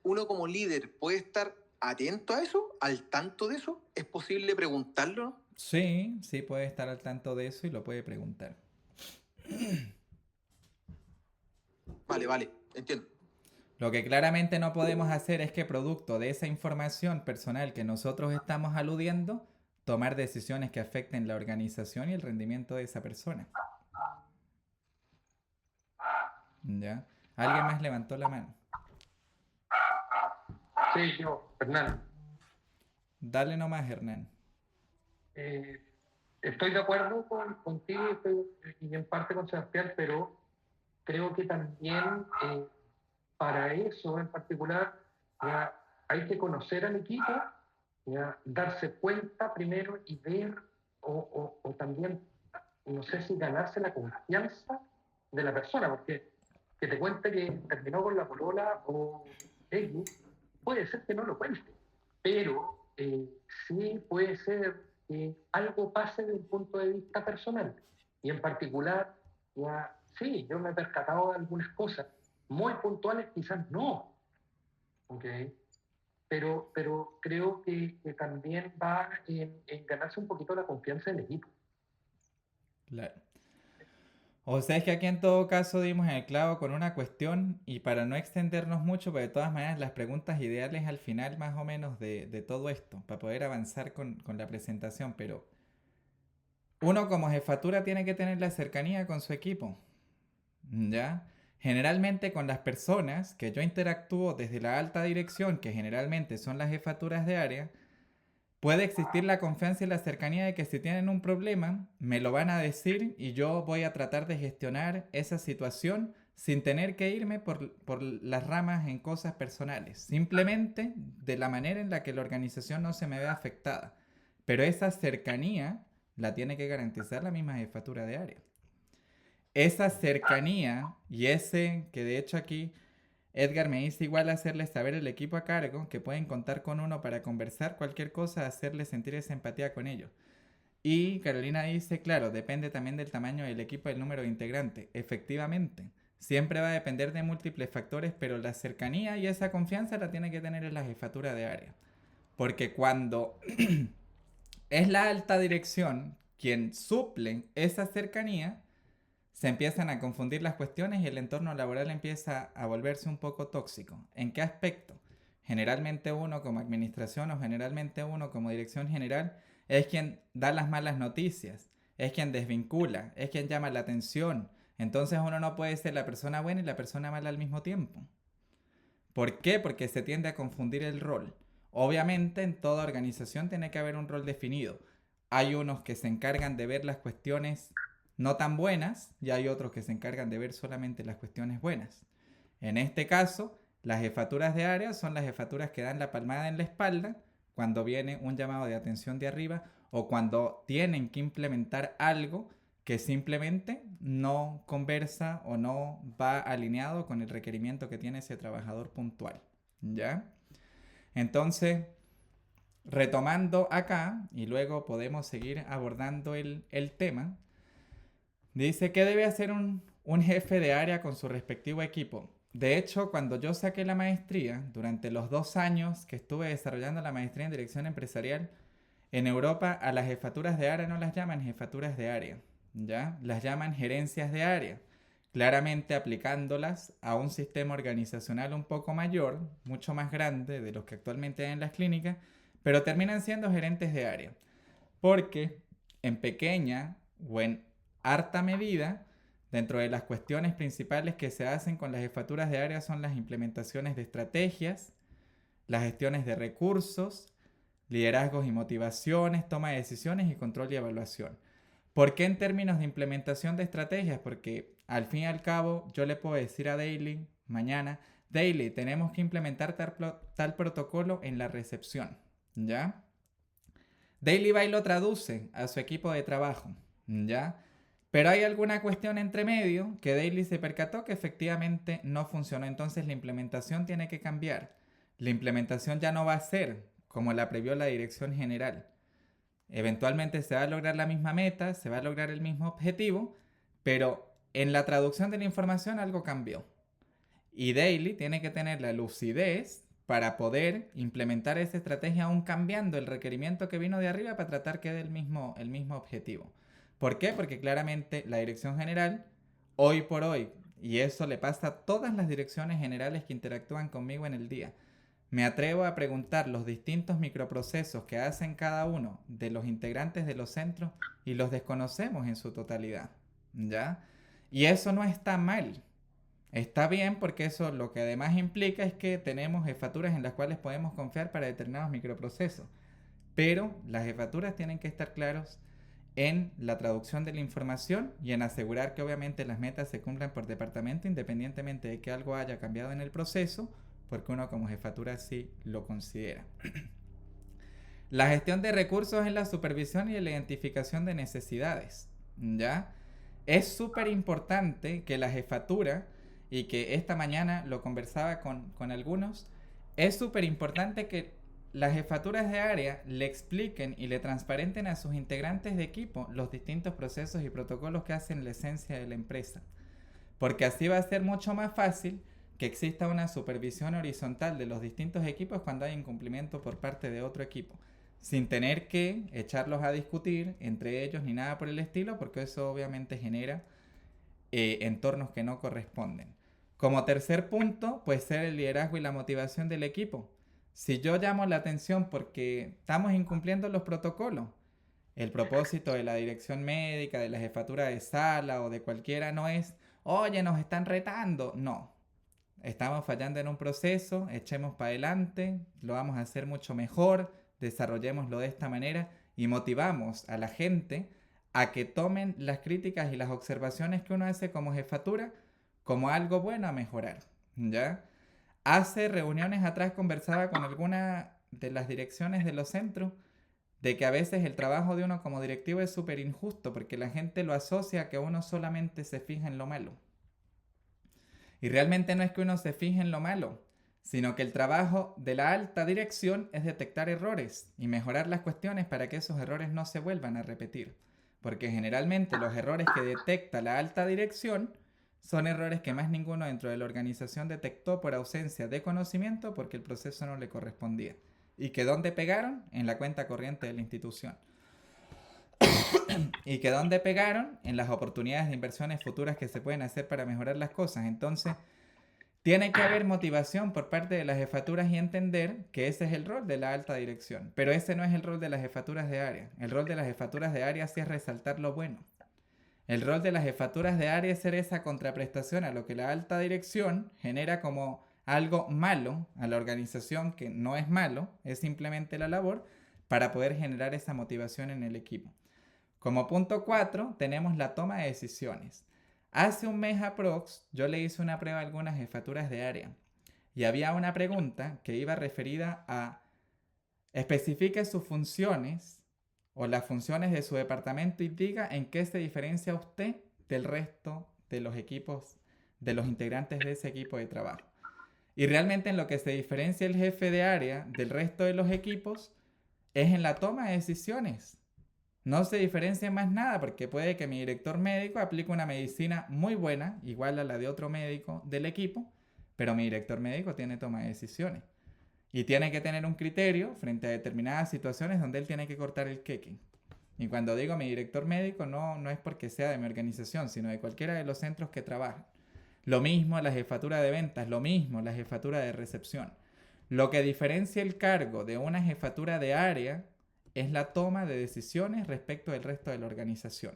Uno como líder puede estar atento a eso, al tanto de eso. ¿Es posible preguntarlo? Sí, sí puede estar al tanto de eso y lo puede preguntar. Vale, vale, entiendo. Lo que claramente no podemos hacer es que producto de esa información personal que nosotros estamos aludiendo, tomar decisiones que afecten la organización y el rendimiento de esa persona. ¿Ya? ¿Alguien más levantó la mano? Sí, yo, Hernán. Dale nomás, Hernán. Eh, Estoy de acuerdo contigo y en parte con Sebastián, pero creo que también para eso en particular ya hay que conocer al equipo, ya darse cuenta primero y ver o también, no sé si ganarse la confianza de la persona, porque que te cuente que terminó con la polola o X, puede ser que no lo cuente, pero sí puede ser que algo pase desde un punto de vista personal. Y en particular, ya, sí, yo me he percatado de algunas cosas muy puntuales, quizás no, ¿ok? Pero creo que también va en ganarse un poquito la confianza del equipo. Claro. O sea, es que aquí en todo caso dimos en el clavo con una cuestión y para no extendernos mucho, pero de todas maneras las preguntas ideales al final más o menos de todo esto, para poder avanzar con la presentación, pero uno como jefatura tiene que tener la cercanía con su equipo, ¿ya? Generalmente con las personas que yo interactúo desde la alta dirección, que generalmente son las jefaturas de área, puede existir la confianza y la cercanía de que si tienen un problema, me lo van a decir y yo voy a tratar de gestionar esa situación sin tener que irme por las ramas en cosas personales. Simplemente de la manera en la que la organización no se me vea afectada. Pero esa cercanía la tiene que garantizar la misma jefatura de área. Esa cercanía y ese que de hecho aquí Edgar me dice igual hacerles saber al equipo a cargo que pueden contar con uno para conversar cualquier cosa, hacerles sentir esa empatía con ellos. Y Carolina dice, claro, depende también del tamaño del equipo y del número de integrantes. Efectivamente, siempre va a depender de múltiples factores, pero la cercanía y esa confianza la tiene que tener en la jefatura de área. Porque cuando es la alta dirección quien suple esa cercanía, se empiezan a confundir las cuestiones y el entorno laboral empieza a volverse un poco tóxico. ¿En qué aspecto? Generalmente uno como administración o generalmente uno como dirección general es quien da las malas noticias, es quien desvincula, es quien llama la atención. Entonces uno no puede ser la persona buena y la persona mala al mismo tiempo. ¿Por qué? Porque se tiende a confundir el rol. Obviamente en toda organización tiene que haber un rol definido. Hay unos que se encargan de ver las cuestiones no tan buenas y hay otros que se encargan de ver solamente las cuestiones buenas. En este caso, las jefaturas de área son las jefaturas que dan la palmada en la espalda cuando viene un llamado de atención de arriba o cuando tienen que implementar algo que simplemente no conversa o no va alineado con el requerimiento que tiene ese trabajador puntual. ¿Ya? Entonces, retomando acá, y luego podemos seguir abordando el tema, dice que debe hacer un jefe de área con su respectivo equipo. De hecho, cuando yo saqué la maestría, durante los 2 años que estuve desarrollando la maestría en dirección empresarial, en Europa a las jefaturas de área no las llaman jefaturas de área, ¿ya? Las llaman gerencias de área, claramente aplicándolas a un sistema organizacional un poco mayor, mucho más grande de los que actualmente hay en las clínicas, pero terminan siendo gerentes de área, porque en pequeña o en harta medida, dentro de las cuestiones principales que se hacen con las jefaturas de área son las implementaciones de estrategias, las gestiones de recursos, liderazgos y motivaciones, toma de decisiones y control y evaluación. ¿Por qué en términos de implementación de estrategias? Porque al fin y al cabo yo le puedo decir a Daily mañana, Daily, tenemos que implementar tal protocolo en la recepción, ¿ya? Daily va y lo traduce a su equipo de trabajo, ¿ya? Pero hay alguna cuestión entre medio que Daily se percató que efectivamente no funcionó, entonces la implementación tiene que cambiar. La implementación ya no va a ser como la previó la dirección general. Eventualmente se va a lograr la misma meta, se va a lograr el mismo objetivo, pero en la traducción de la información algo cambió. Y Daily tiene que tener la lucidez para poder implementar esa estrategia aún cambiando el requerimiento que vino de arriba para tratar que dé el mismo objetivo. ¿Por qué? Porque claramente la dirección general, hoy por hoy, y eso le pasa a todas las direcciones generales que interactúan conmigo en el día, me atrevo a preguntar los distintos microprocesos que hacen cada uno de los integrantes de los centros y los desconocemos en su totalidad, ¿ya? Y eso no está mal. Está bien porque eso lo que además implica es que tenemos jefaturas en las cuales podemos confiar para determinados microprocesos. pero las jefaturas tienen que estar claros en la traducción de la información y en asegurar que obviamente las metas se cumplan por departamento independientemente de que algo haya cambiado en el proceso, porque uno como jefatura sí lo considera. La gestión de recursos es la supervisión y la identificación de necesidades, ¿ya? Es súper importante que la jefatura, y que esta mañana lo conversaba con algunos, es súper importante que las jefaturas de área le expliquen y le transparenten a sus integrantes de equipo los distintos procesos y protocolos que hacen la esencia de la empresa. Porque así va a ser mucho más fácil que exista una supervisión horizontal de los distintos equipos cuando hay incumplimiento por parte de otro equipo, sin tener que echarlos a discutir entre ellos ni nada por el estilo, porque eso obviamente genera entornos que no corresponden. Como tercer punto, puede ser el liderazgo y la motivación del equipo. Si yo llamo la atención porque estamos incumpliendo los protocolos, el propósito de la dirección médica, de la jefatura de sala o de cualquiera no es, oye, nos están retando. No, estamos fallando en un proceso, echemos para adelante, lo vamos a hacer mucho mejor, desarrollémoslo de esta manera y motivamos a la gente a que tomen las críticas y las observaciones que uno hace como jefatura como algo bueno a mejorar, ¿ya? Hace reuniones atrás conversaba con alguna de las direcciones de los centros de que a veces el trabajo de uno como directivo es súper injusto porque la gente lo asocia a que uno solamente se fija en lo malo. Y realmente no es que uno se fije en lo malo, sino que el trabajo de la alta dirección es detectar errores y mejorar las cuestiones para que esos errores no se vuelvan a repetir. Porque generalmente los errores que detecta la alta dirección son errores que más ninguno dentro de la organización detectó por ausencia de conocimiento porque el proceso no le correspondía. ¿Y que dónde pegaron? En la cuenta corriente de la institución. ¿Y que dónde pegaron? En las oportunidades de inversiones futuras que se pueden hacer para mejorar las cosas. Entonces, tiene que haber motivación por parte de las jefaturas y entender que ese es el rol de la alta dirección. Pero ese no es el rol de las jefaturas de área. El rol de las jefaturas de área sí es resaltar lo bueno. El rol de las jefaturas de área es ser esa contraprestación a lo que la alta dirección genera como algo malo a la organización, que no es malo, es simplemente la labor, para poder generar esa motivación en el equipo. Como punto 4, tenemos la toma de decisiones. Hace un mes aprox, yo le hice una prueba a algunas jefaturas de área y había una pregunta que iba referida a especifique sus funciones o las funciones de su departamento y diga en qué se diferencia usted del resto de los equipos, de los integrantes de ese equipo de trabajo. Y realmente en lo que se diferencia el jefe de área del resto de los equipos es en la toma de decisiones. No se diferencia en más nada porque puede que mi director médico aplique una medicina muy buena, igual a la de otro médico del equipo, pero mi director médico tiene toma de decisiones. Y tiene que tener un criterio frente a determinadas situaciones donde él tiene que cortar el queque. Y cuando digo mi director médico, no es porque sea de mi organización, sino de cualquiera de los centros que trabajan. Lo mismo la jefatura de ventas, lo mismo la jefatura de recepción. Lo que diferencia el cargo de una jefatura de área es la toma de decisiones respecto del resto de la organización.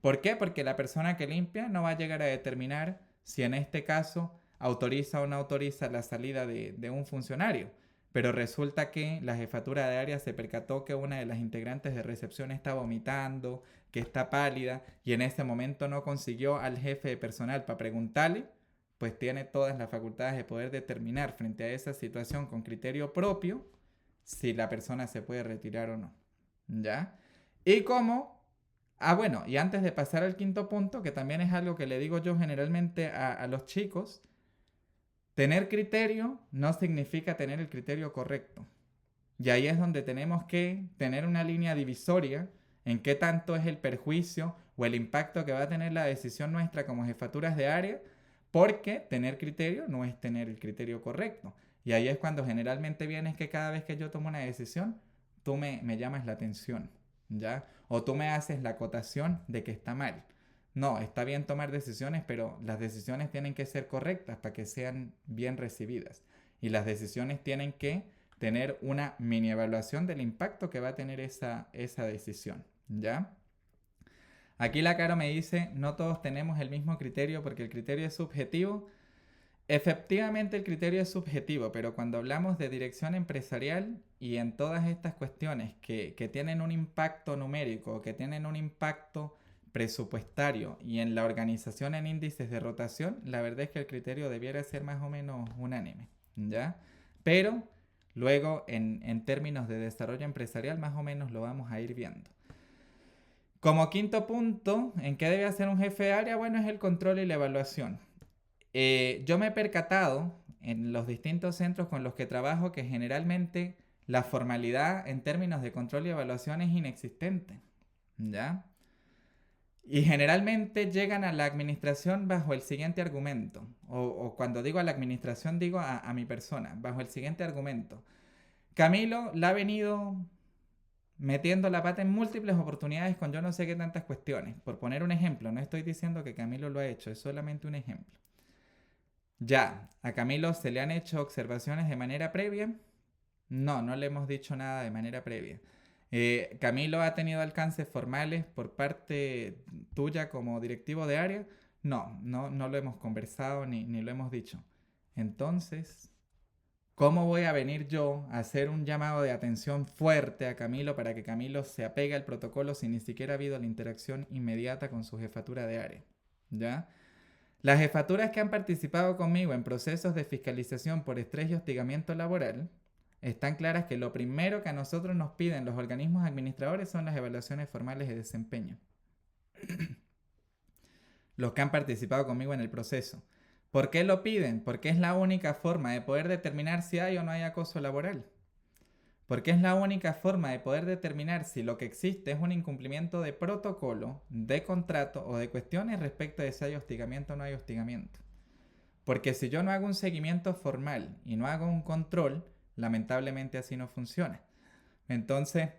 ¿Por qué? Porque la persona que limpia no va a llegar a determinar si en este caso autoriza o no autoriza la salida de un funcionario. Pero resulta que la jefatura de área se percató que una de las integrantes de recepción está vomitando, que está pálida y en ese momento no consiguió al jefe de personal para preguntarle, pues tiene todas las facultades de poder determinar frente a esa situación con criterio propio si la persona se puede retirar o no. ¿Ya? Y cómo... bueno, y antes de pasar al quinto punto, que también es algo que le digo yo generalmente a los chicos, tener criterio no significa tener el criterio correcto. Y ahí es donde tenemos que tener una línea divisoria en qué tanto es el perjuicio o el impacto que va a tener la decisión nuestra como jefaturas de área, porque tener criterio no es tener el criterio correcto. Y ahí es cuando generalmente viene que cada vez que yo tomo una decisión, tú me llamas la atención, ¿ya? O tú me haces la acotación de que está mal. No, está bien tomar decisiones, pero las decisiones tienen que ser correctas para que sean bien recibidas. Y las decisiones tienen que tener una mini evaluación del impacto que va a tener esa decisión, ¿ya? Aquí la Caro me dice, no todos tenemos el mismo criterio porque el criterio es subjetivo. efectivamente el criterio es subjetivo, pero cuando hablamos de dirección empresarial y en todas estas cuestiones que tienen un impacto numérico, que tienen un impacto presupuestario y en la organización en índices de rotación, la verdad es que el criterio debiera ser más o menos unánime, ¿ya? Pero luego en términos de desarrollo empresarial más o menos lo vamos a ir viendo. Como quinto punto, ¿en qué debe hacer un jefe de área? Bueno, es el control y la evaluación. Yo me he percatado en los distintos centros con los que trabajo que generalmente la formalidad en términos de control y evaluación es inexistente, ¿ya? Y generalmente llegan a la administración bajo el siguiente argumento, o cuando digo a la administración digo a mi persona, bajo el siguiente argumento. Camilo la ha venido metiendo la pata en múltiples oportunidades con yo no sé qué tantas cuestiones. Por poner un ejemplo, no estoy diciendo que Camilo lo ha hecho, es solamente un ejemplo. Ya, ¿a Camilo se le han hecho observaciones de manera previa? No, no le hemos dicho nada de manera previa. ¿Camilo ha tenido alcances formales por parte tuya como directivo de área? No, no lo hemos conversado ni lo hemos dicho. Entonces, ¿cómo voy a venir yo a hacer un llamado de atención fuerte a Camilo para que Camilo se apegue al protocolo si ni siquiera ha habido la interacción inmediata con su jefatura de área? ¿Ya? Las jefaturas que han participado conmigo en procesos de fiscalización por estrés y hostigamiento laboral están claras que lo primero que a nosotros nos piden los organismos administradores son las evaluaciones formales de desempeño. Los que han participado conmigo en el proceso. ¿Por qué lo piden? Porque es la única forma de poder determinar si hay o no hay acoso laboral. Porque es la única forma de poder determinar si lo que existe es un incumplimiento de protocolo, de contrato o de cuestiones respecto de si hay hostigamiento o no hay hostigamiento. Porque si yo no hago un seguimiento formal y no hago un control, lamentablemente así no funciona. Entonces,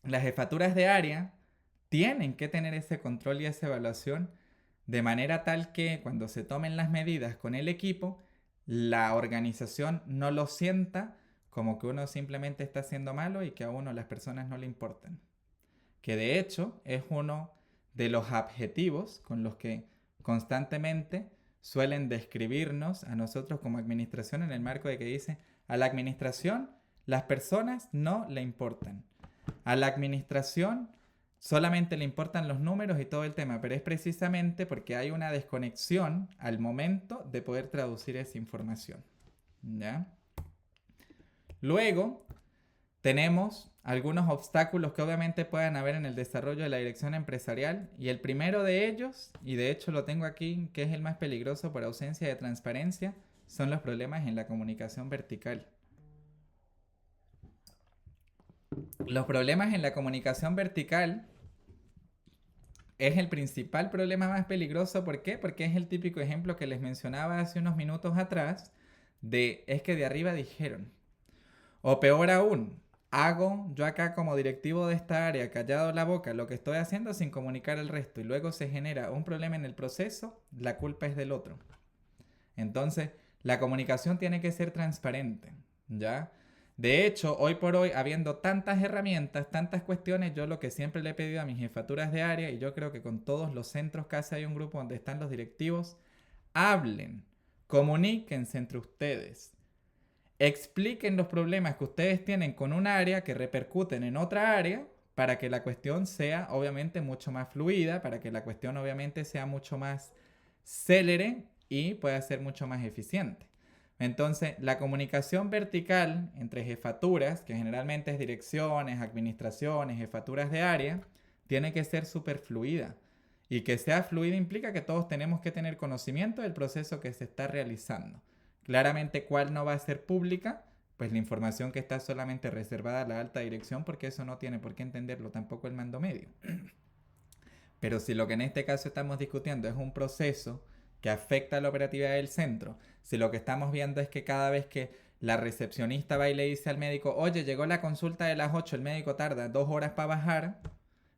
las jefaturas de área tienen que tener ese control y esa evaluación de manera tal que cuando se tomen las medidas con el equipo, la organización no lo sienta como que uno simplemente está haciendo malo y que a uno las personas no le importan. Que de hecho es uno de los adjetivos con los que constantemente suelen describirnos a nosotros como administración en el marco de que dice, a la administración las personas no le importan. A la administración solamente le importan los números y todo el tema, pero es precisamente porque hay una desconexión al momento de poder traducir esa información, ¿ya? Luego, tenemos algunos obstáculos que obviamente puedan haber en el desarrollo de la dirección empresarial y el primero de ellos, y de hecho lo tengo aquí, que es el más peligroso por ausencia de transparencia, son los problemas en la comunicación vertical. Los problemas en la comunicación vertical es el principal problema más peligroso. ¿Por qué? Porque es el típico ejemplo que les mencionaba hace unos minutos atrás de es que de arriba dijeron. O peor aún, hago yo acá como directivo de esta área callado la boca lo que estoy haciendo sin comunicar al resto y luego se genera un problema en el proceso, la culpa es del otro. Entonces, la comunicación tiene que ser transparente, ¿ya? De hecho, hoy por hoy, habiendo tantas herramientas, tantas cuestiones, yo lo que siempre le he pedido a mis jefaturas de área, y yo creo que con todos los centros casi hay un grupo donde están los directivos, hablen, comuníquense entre ustedes. Expliquen los problemas que ustedes tienen con un área que repercuten en otra área para que la cuestión sea obviamente mucho más fluida, para que la cuestión obviamente sea mucho más célere y pueda ser mucho más eficiente. Entonces, la comunicación vertical entre jefaturas, que generalmente es direcciones, administraciones, jefaturas de área, tiene que ser súper fluida. Y que sea fluida implica que todos tenemos que tener conocimiento del proceso que se está realizando. Claramente, ¿cuál no va a ser pública? Pues la información que está solamente reservada a la alta dirección, porque eso no tiene por qué entenderlo tampoco el mando medio. Pero si lo que en este caso estamos discutiendo es un proceso que afecta a la operatividad del centro, si lo que estamos viendo es que cada vez que la recepcionista va y le dice al médico, oye, llegó la consulta de las 8, el médico tarda 2 horas para bajar,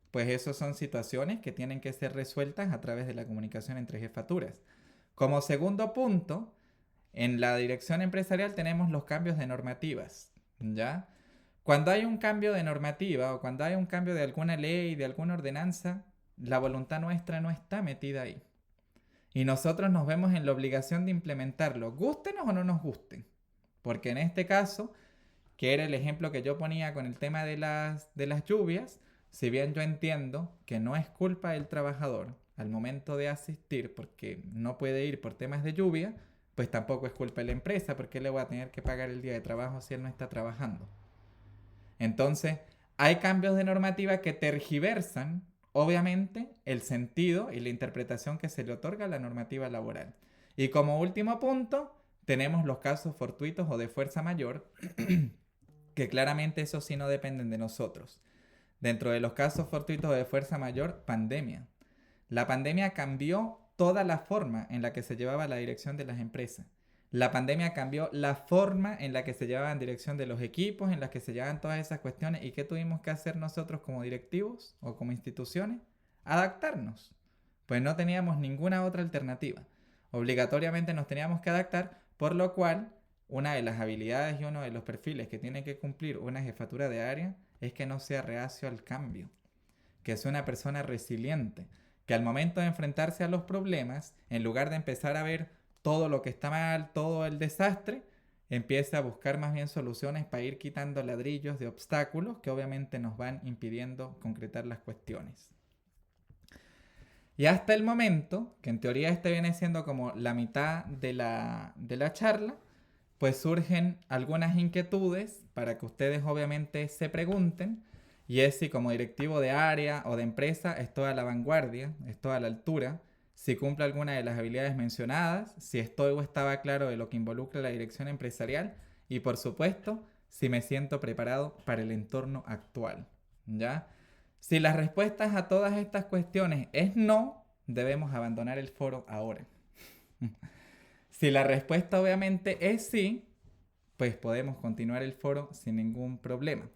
pues esas son situaciones que tienen que ser resueltas a través de la comunicación entre jefaturas. Como segundo punto, en la dirección empresarial tenemos los cambios de normativas, ¿ya? Cuando hay un cambio de normativa o cuando hay un cambio de alguna ley, de alguna ordenanza, la voluntad nuestra no está metida ahí. y nosotros nos vemos en la obligación de implementarlo, gústenos o no nos gusten. Porque en este caso, que era el ejemplo que yo ponía con el tema de las lluvias, si bien yo entiendo que no es culpa del trabajador al momento de asistir porque no puede ir por temas de lluvia, pues tampoco es culpa de la empresa porque le voy a tener que pagar el día de trabajo si él no está trabajando. Entonces, hay cambios de normativa que tergiversan, obviamente, el sentido y la interpretación que se le otorga a la normativa laboral. Y como último punto, tenemos los casos fortuitos o de fuerza mayor, que claramente eso sí no dependen de nosotros. Dentro de los casos fortuitos o de fuerza mayor, pandemia. La pandemia cambió toda la forma en la que se llevaba la dirección de las empresas. La pandemia cambió la forma en la que se llevaban dirección de los equipos, en la que se llevaban todas esas cuestiones. ¿Y qué tuvimos que hacer nosotros como directivos o como instituciones? Adaptarnos. Pues no teníamos ninguna otra alternativa. Obligatoriamente nos teníamos que adaptar, por lo cual una de las habilidades y uno de los perfiles que tiene que cumplir una jefatura de área es que no sea reacio al cambio, que sea una persona resiliente, que al momento de enfrentarse a los problemas, en lugar de empezar a ver todo lo que está mal, todo el desastre, empieza a buscar más bien soluciones para ir quitando ladrillos de obstáculos que obviamente nos van impidiendo concretar las cuestiones. Y hasta el momento, que en teoría este viene siendo como la mitad de la charla, pues surgen algunas inquietudes para que ustedes obviamente se pregunten, y es si como directivo de área o de empresa estoy a la vanguardia, estoy a la altura, si cumple alguna de las habilidades mencionadas, si estoy o estaba claro de lo que involucra la dirección empresarial y por supuesto, si me siento preparado para el entorno actual, ¿ya? Si las respuestas a todas estas cuestiones es no, debemos abandonar el foro ahora. Si la respuesta obviamente es sí, pues podemos continuar el foro sin ningún problema.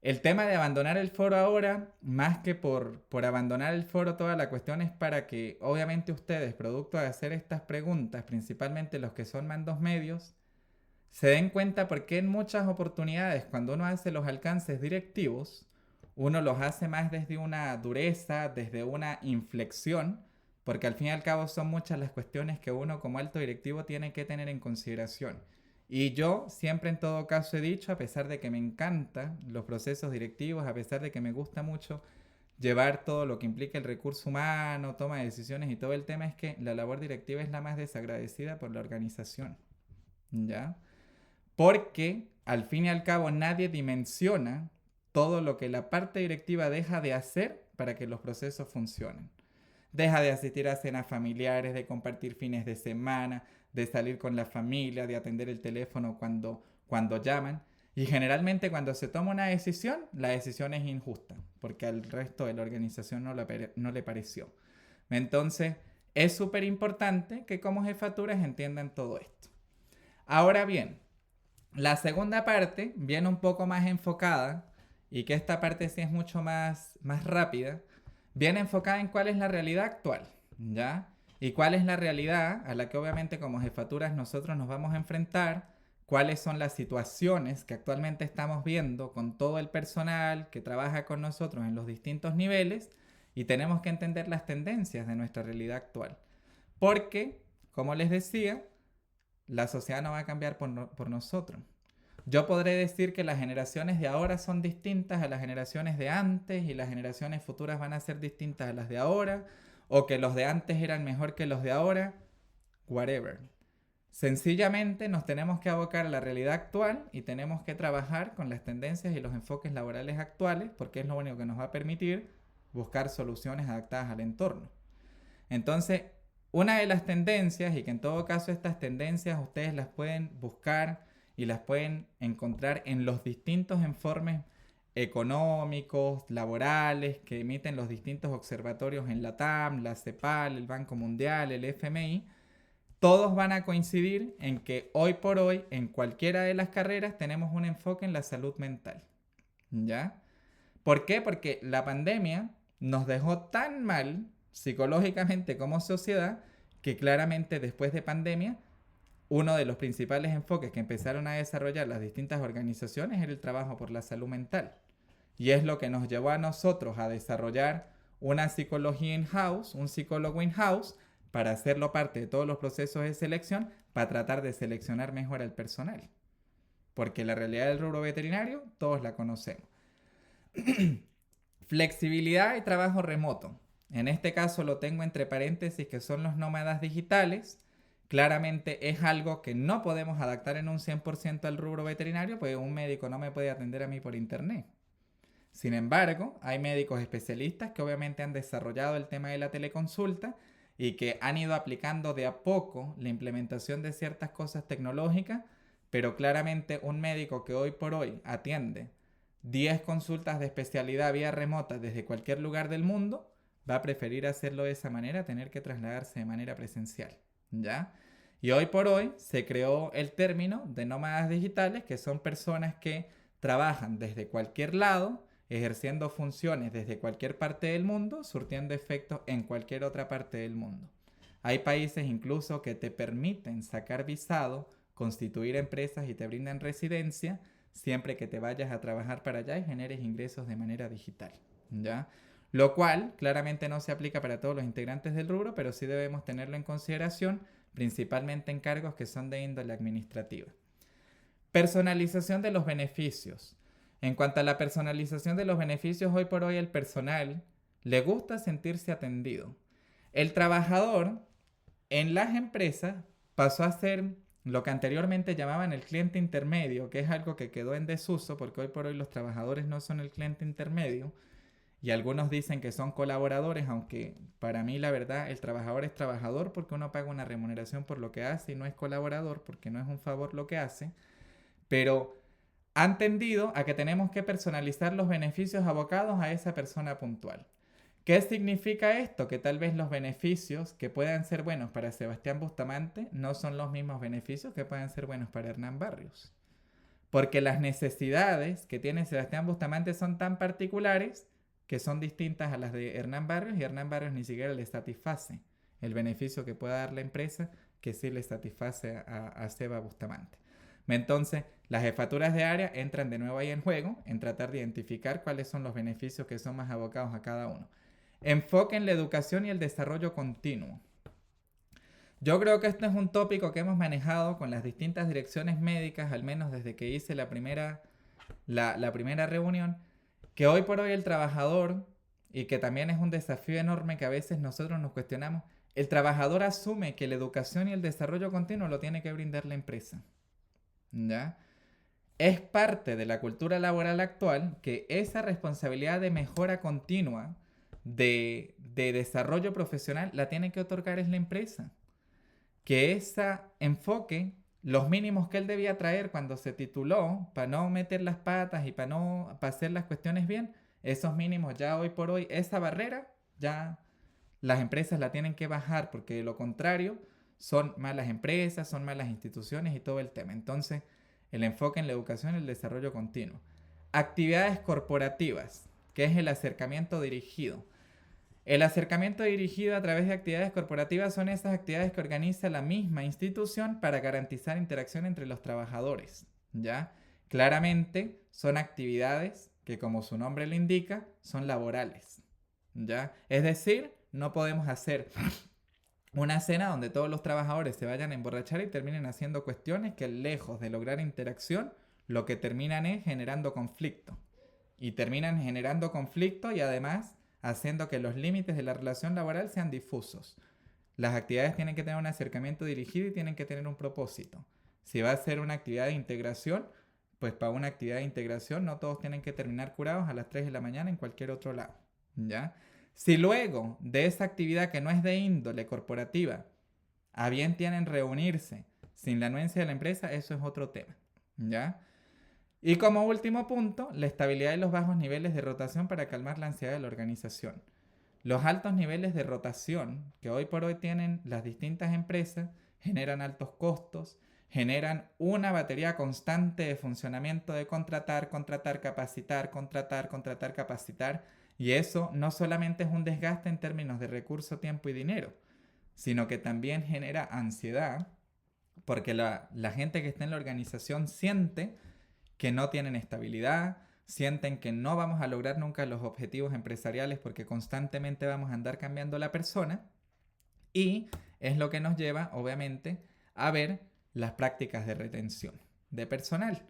El tema de abandonar el foro ahora, más que por abandonar el foro, toda la cuestión es para que obviamente ustedes, producto de hacer estas preguntas, principalmente los que son mandos medios, se den cuenta porque en muchas oportunidades cuando uno hace los alcances directivos, uno los hace más desde una dureza, desde una inflexión, porque al fin y al cabo son muchas las cuestiones que uno como alto directivo tiene que tener en consideración. Y yo siempre en todo caso he dicho, a pesar de que me encantan los procesos directivos, a pesar de que me gusta mucho llevar todo lo que implica el recurso humano, toma de decisiones y todo el tema, es que la labor directiva es la más desagradecida por la organización, ¿ya? Porque al fin y al cabo nadie dimensiona todo lo que la parte directiva deja de hacer para que los procesos funcionen. Deja de asistir a cenas familiares, de compartir fines de semana, de salir con la familia, de atender el teléfono cuando llaman. Y generalmente cuando se toma una decisión, la decisión es injusta, porque al resto de la organización no le pareció. Entonces, es súper importante que como jefaturas entiendan todo esto. Ahora bien, la segunda parte viene un poco más enfocada, y que esta parte sí es mucho más rápida, viene enfocada en cuál es la realidad actual, ¿ya? Y cuál es la realidad a la que obviamente como jefaturas nosotros nos vamos a enfrentar, cuáles son las situaciones que actualmente estamos viendo con todo el personal que trabaja con nosotros en los distintos niveles y tenemos que entender las tendencias de nuestra realidad actual. Porque, como les decía, la sociedad no va a cambiar por nosotros. Yo podré decir que las generaciones de ahora son distintas a las generaciones de antes y las generaciones futuras van a ser distintas a las de ahora, o que los de antes eran mejor que los de ahora, whatever. Sencillamente nos tenemos que abocar a la realidad actual y tenemos que trabajar con las tendencias y los enfoques laborales actuales porque es lo único que nos va a permitir buscar soluciones adaptadas al entorno. Entonces, una de las tendencias, y que en todo caso estas tendencias ustedes las pueden buscar y las pueden encontrar en los distintos informes económicos, laborales que emiten los distintos observatorios en la TAM, la CEPAL, el Banco Mundial, el FMI, todos van a coincidir en que hoy por hoy en cualquiera de las carreras tenemos un enfoque en la salud mental, ¿ya? ¿Por qué? Porque la pandemia nos dejó tan mal psicológicamente como sociedad que claramente después de pandemia uno de los principales enfoques que empezaron a desarrollar las distintas organizaciones era el trabajo por la salud mental. Y es lo que nos llevó a nosotros a desarrollar una psicología in-house, un psicólogo in-house, para hacerlo parte de todos los procesos de selección, para tratar de seleccionar mejor al personal. Porque la realidad del rubro veterinario, todos la conocemos. Flexibilidad y trabajo remoto. En este caso lo tengo entre paréntesis, que son los nómadas digitales. Claramente es algo que no podemos adaptar en un 100% al rubro veterinario, porque un médico no me puede atender a mí por internet. Sin embargo, hay médicos especialistas que obviamente han desarrollado el tema de la teleconsulta y que han ido aplicando de a poco la implementación de ciertas cosas tecnológicas, pero claramente un médico que hoy por hoy atiende 10 consultas de especialidad vía remota desde cualquier lugar del mundo, va a preferir hacerlo de esa manera, tener que trasladarse de manera presencial, ¿ya? Y hoy por hoy se creó el término de nómadas digitales, que son personas que trabajan desde cualquier lado, ejerciendo funciones desde cualquier parte del mundo, surtiendo efectos en cualquier otra parte del mundo. Hay países incluso que te permiten sacar visado, constituir empresas y te brindan residencia siempre que te vayas a trabajar para allá y generes ingresos de manera digital, ¿ya? Lo cual claramente no se aplica para todos los integrantes del rubro, pero sí debemos tenerlo en consideración, principalmente en cargos que son de índole administrativa. Personalización de los beneficios. En cuanto a la personalización de los beneficios, hoy por hoy el personal le gusta sentirse atendido. El trabajador en las empresas pasó a ser lo que anteriormente llamaban el cliente intermedio, que es algo que quedó en desuso porque hoy por hoy los trabajadores no son el cliente intermedio y algunos dicen que son colaboradores, aunque para mí la verdad el trabajador es trabajador porque uno paga una remuneración por lo que hace y no es colaborador porque no es un favor lo que hace, pero han tendido a que tenemos que personalizar los beneficios abocados a esa persona puntual. ¿Qué significa esto? Que tal vez los beneficios que puedan ser buenos para Sebastián Bustamante no son los mismos beneficios que puedan ser buenos para Hernán Barrios. Porque las necesidades que tiene Sebastián Bustamante son tan particulares que son distintas a las de Hernán Barrios y Hernán Barrios ni siquiera le satisface el beneficio que pueda dar la empresa que sí le satisface a Seba Bustamante. Entonces, las jefaturas de área entran de nuevo ahí en juego en tratar de identificar cuáles son los beneficios que son más abocados a cada uno. Enfoque en la educación y el desarrollo continuo. Yo creo que este es un tópico que hemos manejado con las distintas direcciones médicas, al menos desde que hice la primera reunión, que hoy por hoy el trabajador, y que también es un desafío enorme que a veces nosotros nos cuestionamos, el trabajador asume que la educación y el desarrollo continuo lo tiene que brindar la empresa, ¿ya? Es parte de la cultura laboral actual que esa responsabilidad de mejora continua, de desarrollo profesional, la tiene que otorgar es la empresa. Que ese enfoque, los mínimos que él debía traer cuando se tituló, para no meter las patas y para hacer las cuestiones bien, esos mínimos ya hoy por hoy, esa barrera, ya las empresas la tienen que bajar, porque de lo contrario son malas empresas, son malas instituciones y todo el tema. Entonces, el enfoque en la educación y el desarrollo continuo. Actividades corporativas, que es el acercamiento dirigido. El acercamiento dirigido a través de actividades corporativas son esas actividades que organiza la misma institución para garantizar interacción entre los trabajadores, ¿ya? Claramente son actividades que, como su nombre lo indica, son laborales, ¿ya? Es decir, no podemos hacer una cena donde todos los trabajadores se vayan a emborrachar y terminen haciendo cuestiones que, lejos de lograr interacción, lo que terminan es generando conflicto. Y terminan generando conflicto y además haciendo que los límites de la relación laboral sean difusos. Las actividades tienen que tener un acercamiento dirigido y tienen que tener un propósito. Si va a ser una actividad de integración, pues para una actividad de integración no todos tienen que terminar curados a las 3 de la mañana en cualquier otro lado, ¿ya? Si luego de esa actividad que no es de índole corporativa, a bien tienen reunirse sin la anuencia de la empresa, eso es otro tema, ¿ya? Y como último punto, la estabilidad y los bajos niveles de rotación para calmar la ansiedad de la organización. Los altos niveles de rotación que hoy por hoy tienen las distintas empresas generan altos costos, generan una batería constante de funcionamiento de contratar, capacitar, capacitar, y eso no solamente es un desgaste en términos de recurso, tiempo y dinero, sino que también genera ansiedad, porque la gente que está en la organización siente que no tienen estabilidad, sienten que no vamos a lograr nunca los objetivos empresariales porque constantemente vamos a andar cambiando la persona Y es lo que nos lleva, obviamente, a ver las prácticas de retención de personal.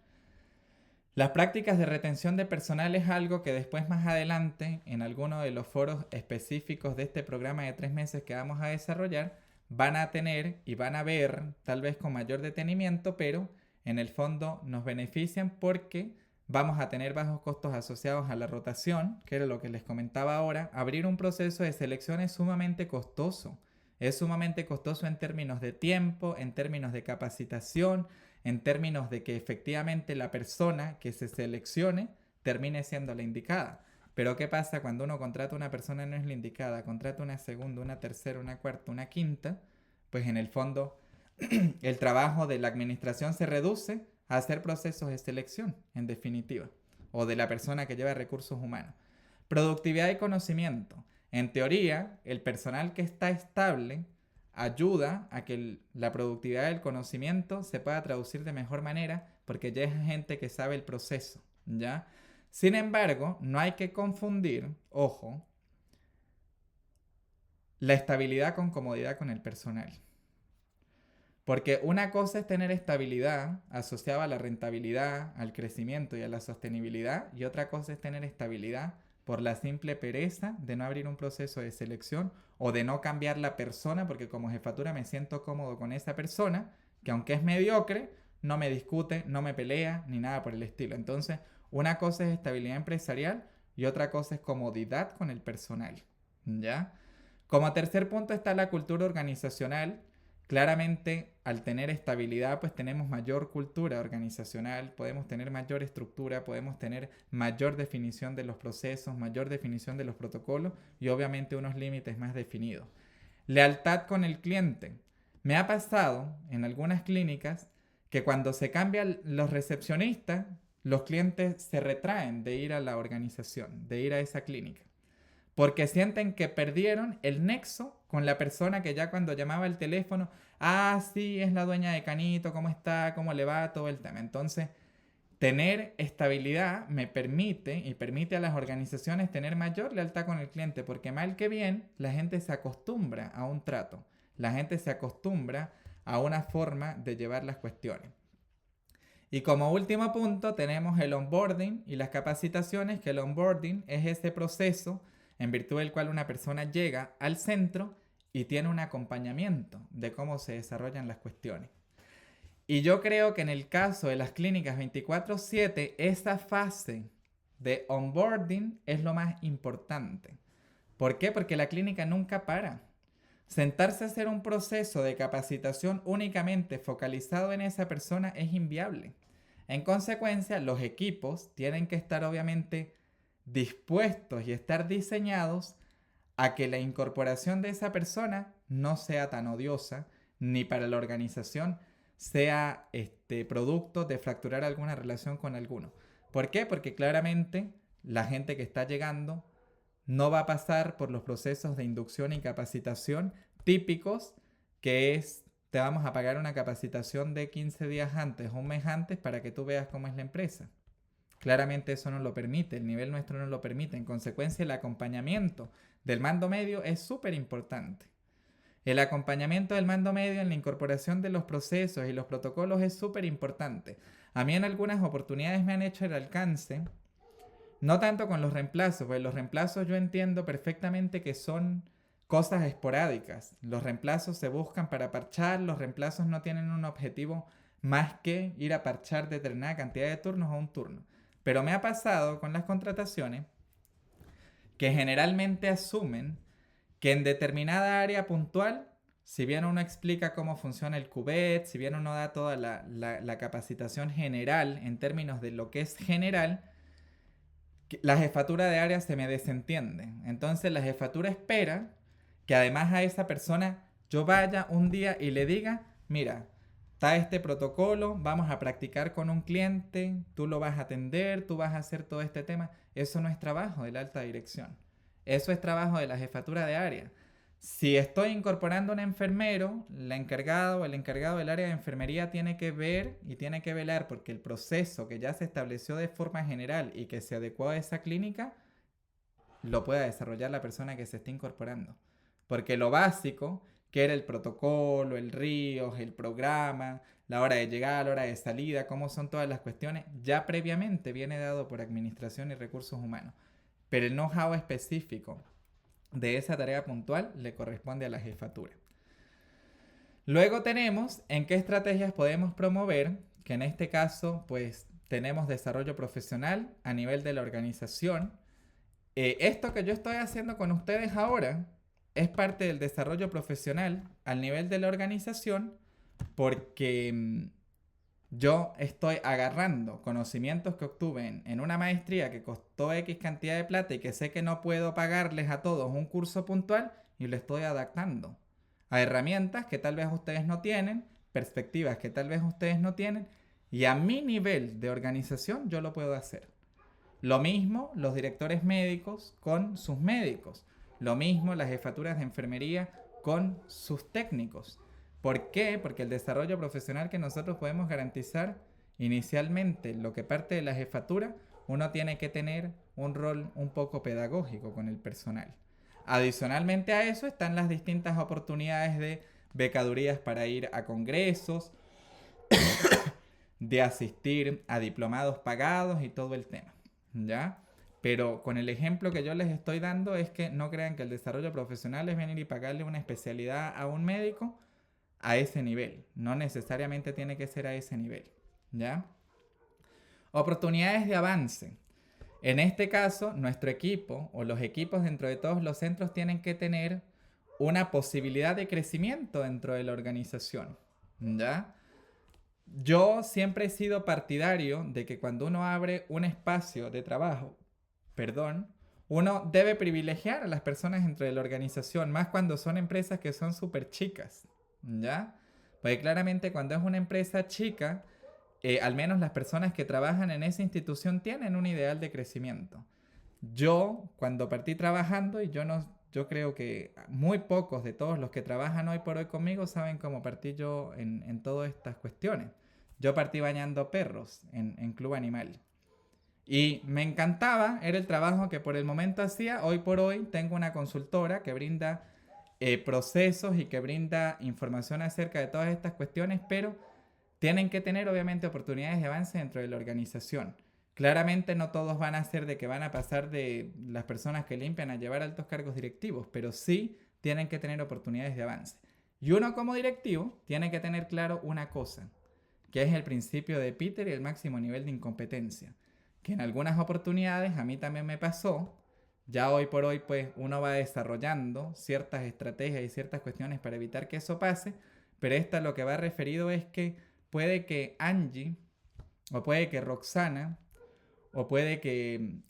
Las prácticas de retención de personal es algo que después más adelante, en alguno de los foros específicos de este programa de 3 meses que vamos a desarrollar, van a tener y van a ver, tal vez con mayor detenimiento, pero en el fondo nos benefician porque vamos a tener bajos costos asociados a la rotación, que era lo que les comentaba ahora. Abrir un proceso de selección es sumamente costoso. Es sumamente costoso en términos de tiempo, en términos de capacitación, en términos de que efectivamente la persona que se seleccione termine siendo la indicada. Pero ¿qué pasa cuando uno contrata a una persona y no es la indicada? Contrata una segunda, una tercera, una cuarta, una quinta. Pues en el fondo el trabajo de la administración se reduce a hacer procesos de selección, en definitiva, o de la persona que lleva recursos humanos. Productividad y conocimiento. En teoría, el personal que está estable ayuda a que la productividad del conocimiento se pueda traducir de mejor manera porque ya es gente que sabe el proceso, ¿ya? Sin embargo, no hay que confundir, ojo, la estabilidad con comodidad con el personal. Porque una cosa es tener estabilidad asociada a la rentabilidad, al crecimiento y a la sostenibilidad, y otra cosa es tener estabilidad por la simple pereza de no abrir un proceso de selección o de no cambiar la persona, porque como jefatura me siento cómodo con esa persona, que aunque es mediocre, no me discute, no me pelea, ni nada por el estilo. Entonces, una cosa es estabilidad empresarial y otra cosa es comodidad con el personal, ¿ya? Como tercer punto está la cultura organizacional. Claramente, al tener estabilidad, pues tenemos mayor cultura organizacional, podemos tener mayor estructura, podemos tener mayor definición de los procesos, mayor definición de los protocolos y obviamente unos límites más definidos. Lealtad con el cliente. Me ha pasado en algunas clínicas que cuando se cambian los recepcionistas, los clientes se retraen de ir a la organización, de ir a esa clínica. Porque sienten que perdieron el nexo con la persona que ya cuando llamaba el teléfono, sí, es la dueña de Canito, ¿cómo está? ¿Cómo le va? Todo el tema. Entonces, tener estabilidad me permite y permite a las organizaciones tener mayor lealtad con el cliente, porque mal que bien, la gente se acostumbra a un trato, la gente se acostumbra a una forma de llevar las cuestiones. Y como último punto tenemos el onboarding y las capacitaciones, que el onboarding es ese proceso en virtud del cual una persona llega al centro y tiene un acompañamiento de cómo se desarrollan las cuestiones. Y yo creo que en el caso de las clínicas 24/7, esa fase de onboarding es lo más importante. ¿Por qué? Porque la clínica nunca para. Sentarse a hacer un proceso de capacitación únicamente focalizado en esa persona es inviable. En consecuencia, los equipos tienen que estar obviamente dispuestos y estar diseñados a que la incorporación de esa persona no sea tan odiosa, ni para la organización sea producto de fracturar alguna relación con alguno. ¿Por qué? Porque claramente la gente que está llegando no va a pasar por los procesos de inducción y capacitación típicos, que es, te vamos a pagar una capacitación de 15 días antes o un mes antes para que tú veas cómo es la empresa. Claramente eso no lo permite, el nivel nuestro no lo permite. En consecuencia, el acompañamiento del mando medio es súper importante. El acompañamiento del mando medio en la incorporación de los procesos y los protocolos es súper importante. A mí en algunas oportunidades me han hecho el alcance, no tanto con los reemplazos, porque los reemplazos yo entiendo perfectamente que son cosas esporádicas. Los reemplazos se buscan para parchar, los reemplazos no tienen un objetivo más que ir a parchar determinada cantidad de turnos a un turno. Pero me ha pasado con las contrataciones que generalmente asumen que en determinada área puntual, si bien uno explica cómo funciona el cubet, si bien uno da toda la capacitación general en términos de lo que es general, la jefatura de área se me desentiende. Entonces la jefatura espera que además a esa persona yo vaya un día y le diga, mira, está este protocolo, vamos a practicar con un cliente, tú lo vas a atender, tú vas a hacer todo este tema. Eso no es trabajo de la alta dirección. Eso es trabajo de la jefatura de área. Si estoy incorporando un enfermero, la encargada o el encargado del área de enfermería tiene que ver y tiene que velar porque el proceso que ya se estableció de forma general y que se adecuó a esa clínica, lo pueda desarrollar la persona que se está incorporando. Porque lo básico qué era el protocolo, el RIOS, el programa, la hora de llegada, la hora de salida, cómo son todas las cuestiones, ya previamente viene dado por Administración y Recursos Humanos. Pero el know-how específico de esa tarea puntual le corresponde a la jefatura. Luego tenemos en qué estrategias podemos promover, que en este caso pues tenemos desarrollo profesional a nivel de la organización. Esto que yo estoy haciendo con ustedes ahora es parte del desarrollo profesional al nivel de la organización porque yo estoy agarrando conocimientos que obtuve en una maestría que costó X cantidad de plata y que sé que no puedo pagarles a todos un curso puntual y lo estoy adaptando a herramientas que tal vez ustedes no tienen, perspectivas que tal vez ustedes no tienen y a mi nivel de organización yo lo puedo hacer. Lo mismo los directores médicos con sus médicos. Lo mismo las jefaturas de enfermería con sus técnicos. ¿Por qué? Porque el desarrollo profesional que nosotros podemos garantizar inicialmente, lo que parte de la jefatura, uno tiene que tener un rol un poco pedagógico con el personal. Adicionalmente a eso están las distintas oportunidades de becadurías para ir a congresos, de asistir a diplomados pagados y todo el tema, ¿ya? Pero con el ejemplo que yo les estoy dando es que no crean que el desarrollo profesional es venir y pagarle una especialidad a un médico a ese nivel. No necesariamente tiene que ser a ese nivel, ¿ya? Oportunidades de avance. En este caso, nuestro equipo o los equipos dentro de todos los centros tienen que tener una posibilidad de crecimiento dentro de la organización, ¿ya? Yo siempre he sido partidario de que cuando uno abre un espacio de trabajo, uno debe privilegiar a las personas dentro de la organización, más cuando son empresas que son súper chicas, ¿ya? Porque claramente cuando es una empresa chica, al menos las personas que trabajan en esa institución tienen un ideal de crecimiento. Yo, cuando partí trabajando, y yo creo que muy pocos de todos los que trabajan hoy por hoy conmigo saben cómo partí yo en todas estas cuestiones. Yo partí bañando perros en Club Animal. Y me encantaba, era el trabajo que por el momento hacía. Hoy por hoy tengo una consultora que brinda procesos y que brinda información acerca de todas estas cuestiones, pero tienen que tener obviamente oportunidades de avance dentro de la organización. Claramente no todos van a ser de que van a pasar de las personas que limpian a llevar altos cargos directivos, pero sí tienen que tener oportunidades de avance. Y uno como directivo tiene que tener claro una cosa, que es el principio de Peter y el máximo nivel de incompetencia, que en algunas oportunidades a mí también me pasó. Ya hoy por hoy pues uno va desarrollando ciertas estrategias y ciertas cuestiones para evitar que eso pase, pero esta lo que va referido es que puede que Angie, o puede que Roxana, o puede que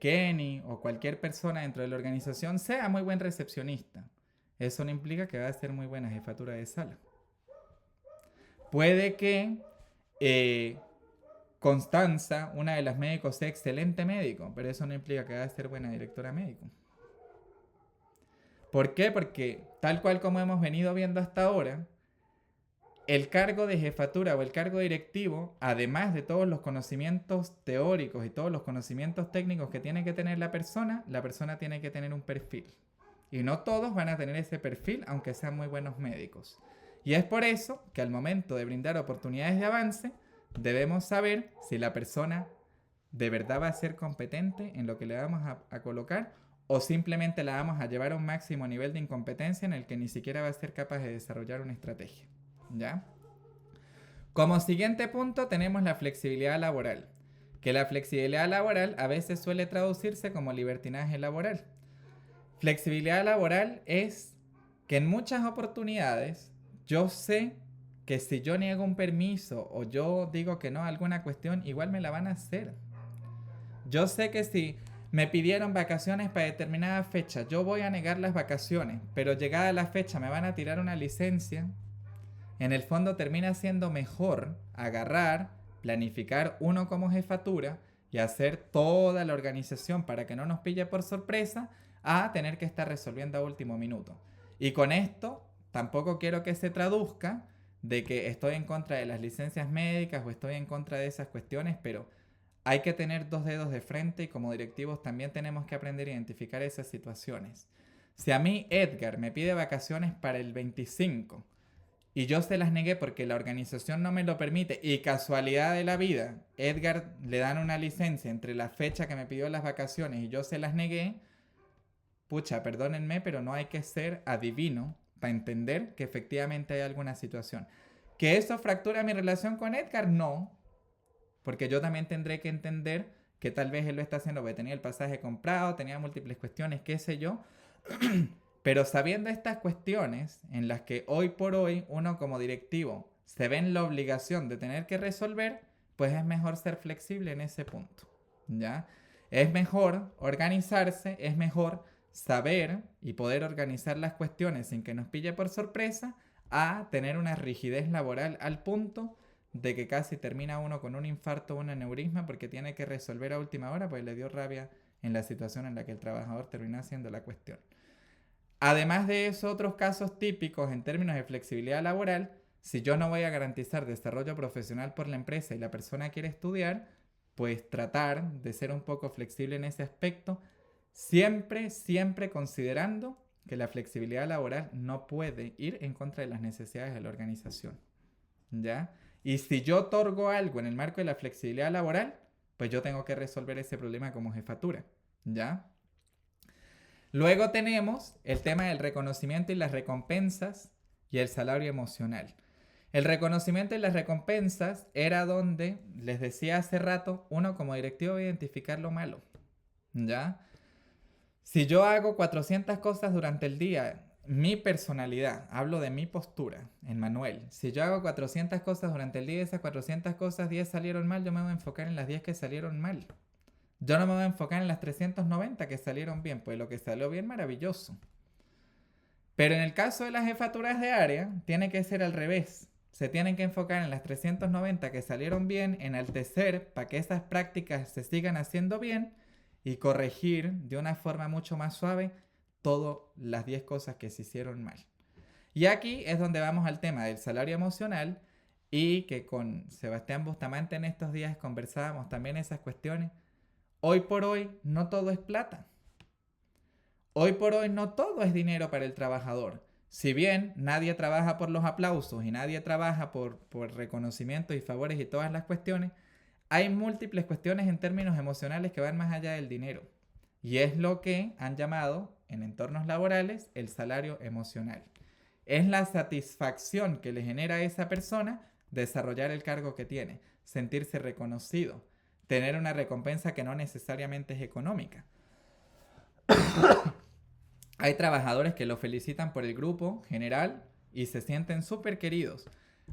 Kenny o cualquier persona dentro de la organización sea muy buen recepcionista. Eso no implica que va a ser muy buena jefatura de sala. Puede que Constanza, una de las médicos, sea excelente médico, pero eso no implica que va a ser buena directora médico. ¿Por qué? Porque tal cual como hemos venido viendo hasta ahora, el cargo de jefatura o el cargo directivo, además de todos los conocimientos teóricos y todos los conocimientos técnicos que tiene que tener la persona tiene que tener un perfil. Y no todos van a tener ese perfil, aunque sean muy buenos médicos. Y es por eso que al momento de brindar oportunidades de avance, debemos saber si la persona de verdad va a ser competente en lo que le vamos a colocar o simplemente la vamos a llevar a un máximo nivel de incompetencia en el que ni siquiera va a ser capaz de desarrollar una estrategia. ¿Ya? Como siguiente punto tenemos la flexibilidad laboral, que la flexibilidad laboral a veces suele traducirse como libertinaje laboral. Flexibilidad laboral es que en muchas oportunidades yo sé que si yo niego un permiso o yo digo que no a alguna cuestión, igual me la van a hacer. Yo sé que si me pidieron vacaciones para determinada fecha, yo voy a negar las vacaciones, pero llegada la fecha me van a tirar una licencia. En el fondo termina siendo mejor agarrar, planificar uno como jefatura y hacer toda la organización para que no nos pille por sorpresa a tener que estar resolviendo a último minuto. Y con esto tampoco quiero que se traduzca de que estoy en contra de las licencias médicas o estoy en contra de esas cuestiones, pero hay que tener dos dedos de frente y como directivos también tenemos que aprender a identificar esas situaciones. Si a mí Edgar me pide vacaciones para el 25 y yo se las negué porque la organización no me lo permite y casualidad de la vida, Edgar le dan una licencia entre la fecha que me pidió las vacaciones y yo se las negué, pucha, perdónenme, pero no hay que ser adivino para entender que efectivamente hay alguna situación. ¿Que eso fractura mi relación con Edgar? No, porque yo también tendré que entender que tal vez él lo está haciendo porque tenía el pasaje comprado, tenía múltiples cuestiones, qué sé yo. Pero sabiendo estas cuestiones en las que hoy por hoy uno como directivo se ve en la obligación de tener que resolver, pues es mejor ser flexible en ese punto, ¿ya? Es mejor organizarse, es mejor saber y poder organizar las cuestiones sin que nos pille por sorpresa, a tener una rigidez laboral al punto de que casi termina uno con un infarto o un aneurisma porque tiene que resolver a última hora porque le dio rabia en la situación en la que el trabajador termina haciendo la cuestión. Además de eso, otros casos típicos en términos de flexibilidad laboral, si yo no voy a garantizar desarrollo profesional por la empresa y la persona quiere estudiar, pues tratar de ser un poco flexible en ese aspecto, siempre considerando que la flexibilidad laboral no puede ir en contra de las necesidades de la organización, ¿ya? Y si yo otorgo algo en el marco de la flexibilidad laboral, pues yo tengo que resolver ese problema como jefatura, ¿ya? Luego tenemos el tema del reconocimiento y las recompensas y el salario emocional. El reconocimiento y las recompensas era donde, les decía hace rato, uno como directivo va a identificar lo malo, ¿ya? Si yo hago 400 cosas durante el día, mi personalidad, hablo de mi postura en Manuel, si yo hago 400 cosas durante el día y esas 400 cosas 10 salieron mal, yo me voy a enfocar en las 10 que salieron mal. Yo no me voy a enfocar en las 390 que salieron bien, pues lo que salió bien, maravilloso. Pero en el caso de las jefaturas de área, tiene que ser al revés. Se tienen que enfocar en las 390 que salieron bien, enaltecer para que esas prácticas se sigan haciendo bien y corregir de una forma mucho más suave todas las 10 cosas que se hicieron mal. Y aquí es donde vamos al tema del salario emocional y que con Sebastián Bustamante en estos días conversábamos también esas cuestiones. Hoy por hoy no todo es plata. Hoy por hoy no todo es dinero para el trabajador. Si bien nadie trabaja por los aplausos y nadie trabaja por reconocimientos y favores y todas las cuestiones, hay múltiples cuestiones en términos emocionales que van más allá del dinero. Y es lo que han llamado en entornos laborales el salario emocional. Es la satisfacción que le genera a esa persona desarrollar el cargo que tiene, sentirse reconocido, tener una recompensa que no necesariamente es económica. Hay trabajadores que lo felicitan por el grupo general y se sienten súper queridos.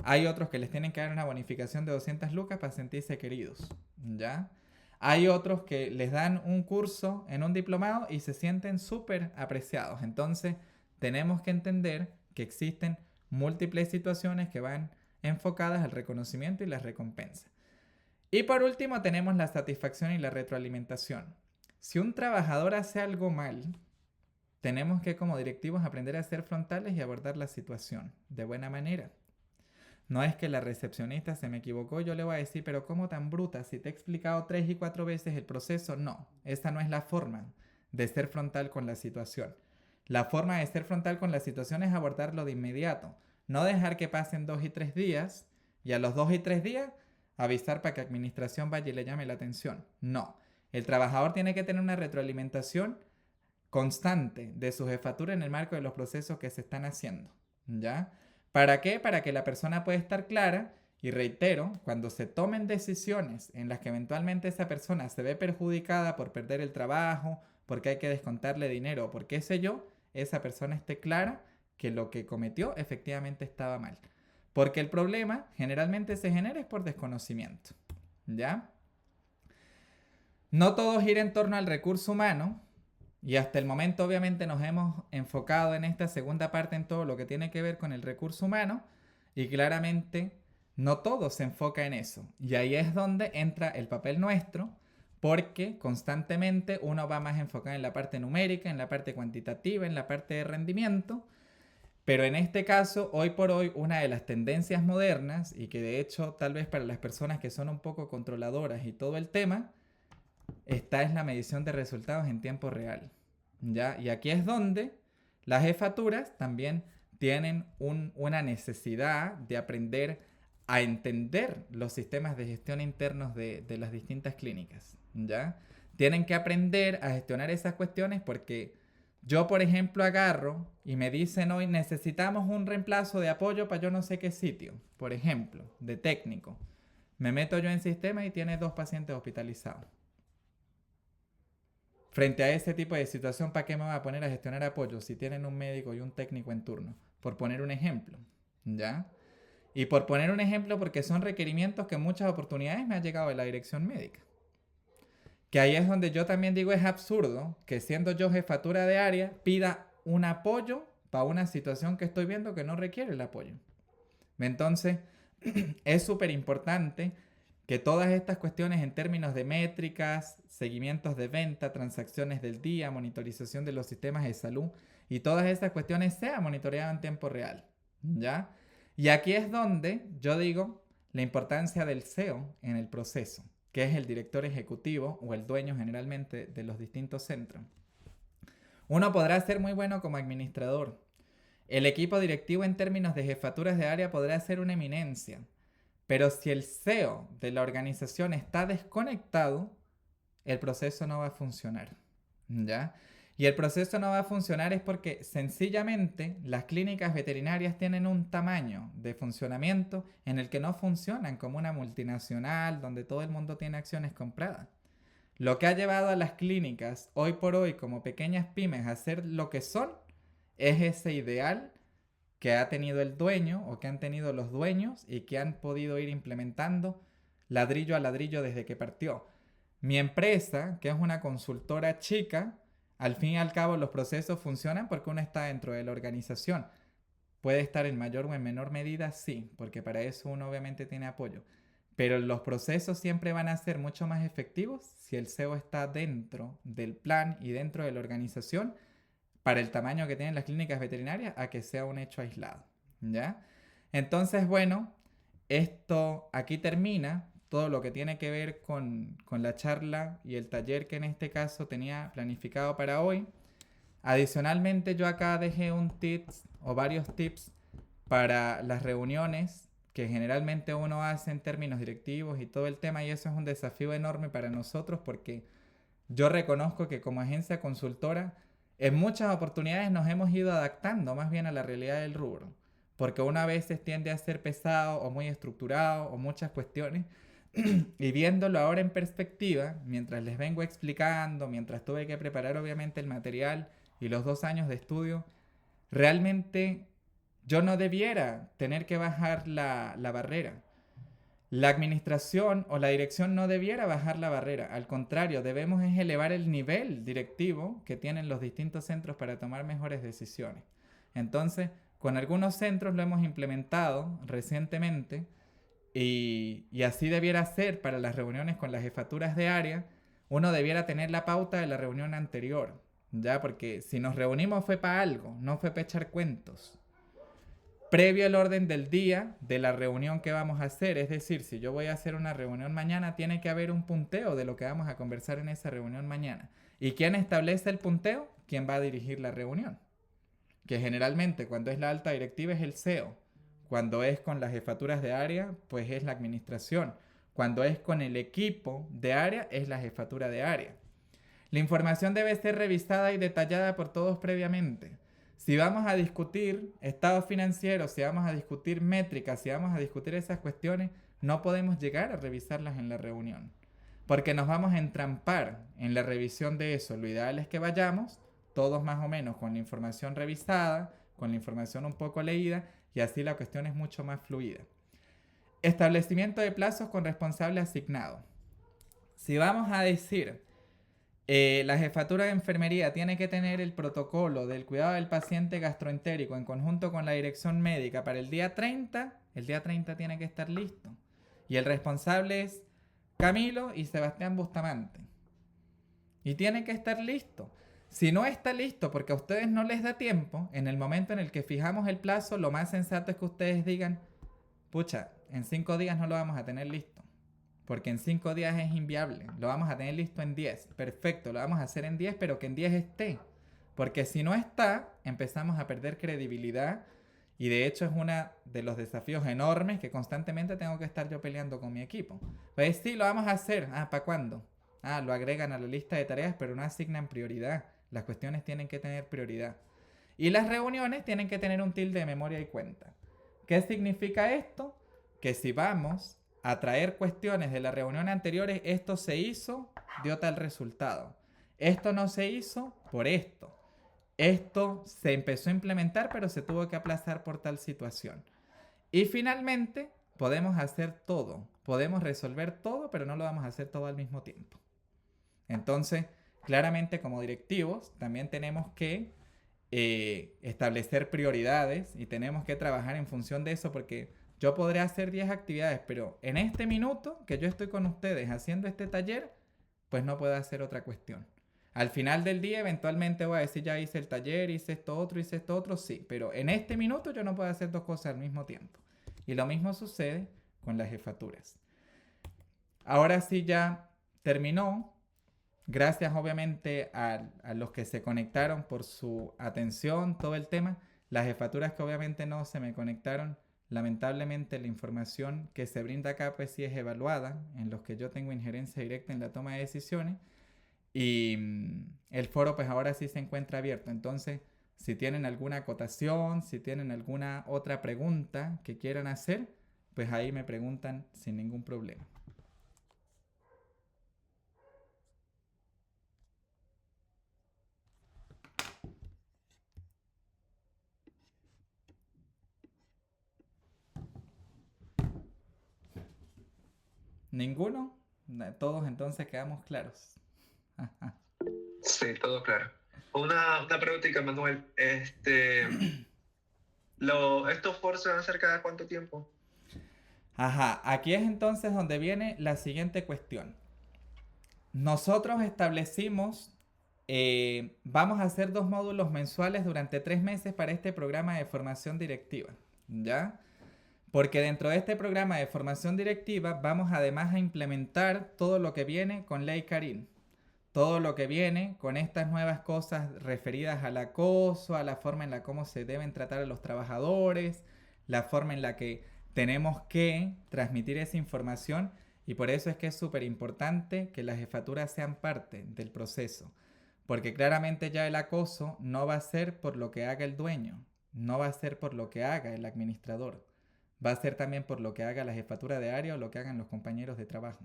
Hay otros que les tienen que dar una bonificación de 200 lucas para sentirse queridos, ¿ya? Hay otros que les dan un curso en un diplomado y se sienten súper apreciados. Entonces, tenemos que entender que existen múltiples situaciones que van enfocadas al reconocimiento y las recompensas. Y por último tenemos la satisfacción y la retroalimentación. Si un trabajador hace algo mal, tenemos que como directivos aprender a ser frontales y abordar la situación de buena manera. No es que la recepcionista se me equivocó, yo le voy a decir, pero ¿cómo tan bruta? Si te he explicado 3 y 4 veces el proceso, no. Esa no es la forma de ser frontal con la situación. La forma de ser frontal con la situación es abordarlo de inmediato. No dejar que pasen 2 y 3 días y a los 2 y 3 días avisar para que administración vaya y le llame la atención. No. El trabajador tiene que tener una retroalimentación constante de su jefatura en el marco de los procesos que se están haciendo, ¿ya? ¿Para qué? Para que la persona pueda estar clara y reitero, cuando se tomen decisiones en las que eventualmente esa persona se ve perjudicada por perder el trabajo, porque hay que descontarle dinero, por qué sé yo, esa persona esté clara que lo que cometió efectivamente estaba mal. Porque el problema generalmente se genera es por desconocimiento, ¿ya? No todo gira en torno al recurso humano y hasta el momento obviamente nos hemos enfocado en esta segunda parte en todo lo que tiene que ver con el recurso humano y claramente no todo se enfoca en eso. Y ahí es donde entra el papel nuestro porque constantemente uno va más enfocado en la parte numérica, en la parte cuantitativa, en la parte de rendimiento. Pero en este caso, hoy por hoy, una de las tendencias modernas, y que de hecho tal vez para las personas que son un poco controladoras y todo el tema, esta es la medición de resultados en tiempo real, ¿ya? Y aquí es donde Las jefaturas también tienen una necesidad de aprender a entender los sistemas de gestión internos de las distintas clínicas, ¿ya? Tienen que aprender a gestionar esas cuestiones porque yo, por ejemplo, agarro y me dicen hoy necesitamos un reemplazo de apoyo para yo no sé qué sitio, por ejemplo, de técnico. Me meto yo en sistema y tiene 2 pacientes hospitalizados. Frente a ese tipo de situación, ¿para qué me voy a poner a gestionar apoyo si tienen un médico y un técnico en turno? Por poner un ejemplo, ¿ya? Y por poner un ejemplo, porque son requerimientos que en muchas oportunidades me ha llegado de la dirección médica. Que ahí es donde yo también digo, es absurdo que siendo yo jefatura de área, pida un apoyo para una situación que estoy viendo que no requiere el apoyo. Entonces, es súper importante que todas estas cuestiones en términos de métricas, seguimientos de venta, transacciones del día, monitorización de los sistemas de salud y todas esas cuestiones sean monitoreadas en tiempo real, ¿ya? Y aquí es donde yo digo la importancia del CEO en el proceso, que es el director ejecutivo o el dueño generalmente de los distintos centros. Uno podrá ser muy bueno como administrador. El equipo directivo en términos de jefaturas de área podrá ser una eminencia. Pero si el CEO de la organización está desconectado, el proceso no va a funcionar, ¿ya? Y el proceso no va a funcionar es porque sencillamente las clínicas veterinarias tienen un tamaño de funcionamiento en el que no funcionan como una multinacional donde todo el mundo tiene acciones compradas. Lo que ha llevado a las clínicas hoy por hoy como pequeñas pymes a ser lo que son es ese ideal que ha tenido el dueño o que han tenido los dueños y que han podido ir implementando ladrillo a ladrillo desde que partió. Mi empresa, que es una consultora chica, al fin y al cabo los procesos funcionan porque uno está dentro de la organización. Puede estar en mayor o en menor medida, sí, porque para eso uno obviamente tiene apoyo. Pero los procesos siempre van a ser mucho más efectivos si el CEO está dentro del plan y dentro de la organización para el tamaño que tienen las clínicas veterinarias a que sea un hecho aislado, ¿ya? Entonces, bueno, esto aquí termina todo lo que tiene que ver con la charla y el taller que en este caso tenía planificado para hoy. Adicionalmente, yo acá dejé un tips o varios tips para las reuniones que generalmente uno hace en términos directivos y todo el tema, y eso es un desafío enorme para nosotros porque yo reconozco que como agencia consultora en muchas oportunidades nos hemos ido adaptando más bien a la realidad del rubro, porque uno a veces tiende a ser pesado o muy estructurado o muchas cuestiones, y viéndolo ahora en perspectiva, mientras les vengo explicando, mientras tuve que preparar obviamente el material y los 2 años de estudio, realmente yo no debiera tener que bajar la barrera. La administración o la dirección no debiera bajar la barrera, al contrario, debemos es elevar el nivel directivo que tienen los distintos centros para tomar mejores decisiones. Entonces, con algunos centros lo hemos implementado recientemente y así debiera ser para las reuniones con las jefaturas de área. Uno debiera tener la pauta de la reunión anterior, ¿ya? Porque si nos reunimos fue para algo, no fue para echar cuentos. Previo al orden del día de la reunión que vamos a hacer, es decir, si yo voy a hacer una reunión mañana, tiene que haber un punteo de lo que vamos a conversar en esa reunión mañana. ¿Y quién establece el punteo? ¿Quién va a dirigir la reunión? Que generalmente cuando es la alta directiva es el CEO. Cuando es con las jefaturas de área, pues es la administración. Cuando es con el equipo de área, es la jefatura de área. La información debe ser revisada y detallada por todos previamente. Si vamos a discutir estados financieros, si vamos a discutir métricas, si vamos a discutir esas cuestiones, no podemos llegar a revisarlas en la reunión, porque nos vamos a entrampar en la revisión de eso. Lo ideal es que vayamos todos más o menos con la información revisada, con la información un poco leída, y así la cuestión es mucho más fluida. Establecimiento de plazos con responsable asignado. Si vamos a decir la jefatura de enfermería tiene que tener el protocolo del cuidado del paciente gastroentérico en conjunto con la dirección médica para el día 30 tiene que estar listo. Y el responsable es Camilo y Sebastián Bustamante. Y tiene que estar listo. Si no está listo porque a ustedes no les da tiempo, en el momento en el que fijamos el plazo, lo más sensato es que ustedes digan, pucha, en 5 días no lo vamos a tener listo. Porque en 5 días es inviable. Lo vamos a tener listo en 10. Perfecto, lo vamos a hacer en 10, pero que en 10 esté. Porque si no está, empezamos a perder credibilidad y de hecho es uno de los desafíos enormes que constantemente tengo que estar yo peleando con mi equipo. Pues sí, lo vamos a hacer. Ah, ¿para cuándo? Ah, lo agregan a la lista de tareas, pero no asignan prioridad. Las cuestiones tienen que tener prioridad. Y las reuniones tienen que tener un tilde de memoria y cuenta. ¿Qué significa esto? Que si vamos a traer cuestiones de la reunión anteriores, esto se hizo, dio tal resultado. Esto no se hizo por esto. Esto se empezó a implementar, pero se tuvo que aplazar por tal situación. Y finalmente, podemos hacer todo. Podemos resolver todo, pero no lo vamos a hacer todo al mismo tiempo. Entonces, claramente como directivos, también tenemos que establecer prioridades y tenemos que trabajar en función de eso, porque yo podré hacer 10 actividades, pero en este minuto que yo estoy con ustedes haciendo este taller, pues no puedo hacer otra cuestión. Al final del día eventualmente voy a decir, ya hice el taller, hice esto otro, sí, pero en este minuto yo no puedo hacer dos cosas al mismo tiempo. Y lo mismo sucede con las jefaturas. Ahora sí ya terminó. Gracias obviamente a los que se conectaron por su atención, todo el tema. Las jefaturas que obviamente no se me conectaron, lamentablemente la información que se brinda acá pues sí es evaluada, en los que yo tengo injerencia directa en la toma de decisiones. Y el foro pues ahora sí se encuentra abierto. Entonces, si tienen alguna acotación, si tienen alguna otra pregunta que quieran hacer, pues ahí me preguntan sin ningún problema. ¿Ninguno? Todos entonces quedamos claros. Sí, todo claro. Una preguntita, Manuel. ¿Estos foros se van a hacer cada cuánto tiempo? Ajá, aquí es entonces donde viene la siguiente cuestión. Nosotros establecimos, vamos a hacer 2 módulos mensuales durante 3 meses para este programa de formación directiva, ¿ya? Porque dentro de este programa de formación directiva vamos además a implementar todo lo que viene con Ley Karin. Todo lo que viene con estas nuevas cosas referidas al acoso, a la forma en la cómo se deben tratar a los trabajadores, la forma en la que tenemos que transmitir esa información, y por eso es que es súper importante que las jefaturas sean parte del proceso, porque claramente ya el acoso no va a ser por lo que haga el dueño, no va a ser por lo que haga el administrador, va a ser también por lo que haga la jefatura de área o lo que hagan los compañeros de trabajo.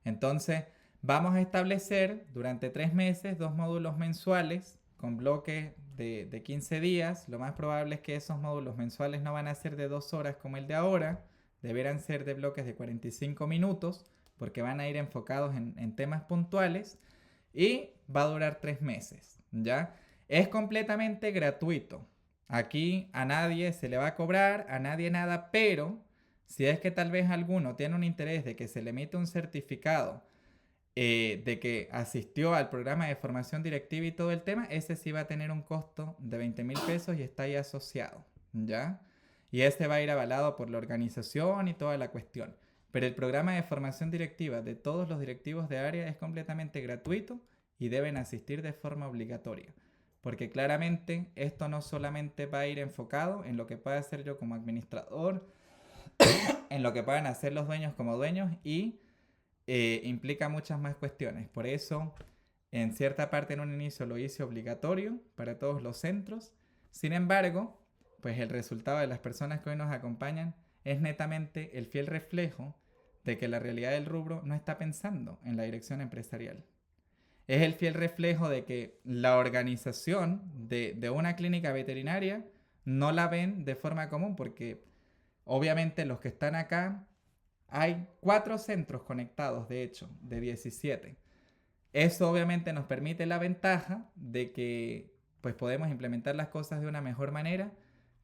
Entonces, vamos a establecer durante 3 meses 2 módulos mensuales con bloques de 15 días. Lo más probable es que esos módulos mensuales no van a ser de 2 horas como el de ahora. Deberán ser de bloques de 45 minutos porque van a ir enfocados en temas puntuales y va a durar 3 meses, ¿ya? Es completamente gratuito. Aquí a nadie se le va a cobrar, a nadie nada, pero si es que tal vez alguno tiene un interés de que se le emita un certificado de que asistió al programa de formación directiva y todo el tema, ese sí va a tener un costo de 20,000 pesos y está ahí asociado, ¿ya? Y ese va a ir avalado por la organización y toda la cuestión. Pero el programa de formación directiva de todos los directivos de área es completamente gratuito y deben asistir de forma obligatoria. Porque claramente esto no solamente va a ir enfocado en lo que pueda hacer yo como administrador, en lo que puedan hacer los dueños como dueños y implica muchas más cuestiones. Por eso, en cierta parte en un inicio lo hice obligatorio para todos los centros. Sin embargo, pues el resultado de las personas que hoy nos acompañan es netamente el fiel reflejo de que la realidad del rubro no está pensando en la dirección empresarial. Es el fiel reflejo de que la organización de una clínica veterinaria no la ven de forma común, porque obviamente los que están acá, hay 4 centros conectados, de hecho, de 17. Eso obviamente nos permite la ventaja de que pues podemos implementar las cosas de una mejor manera,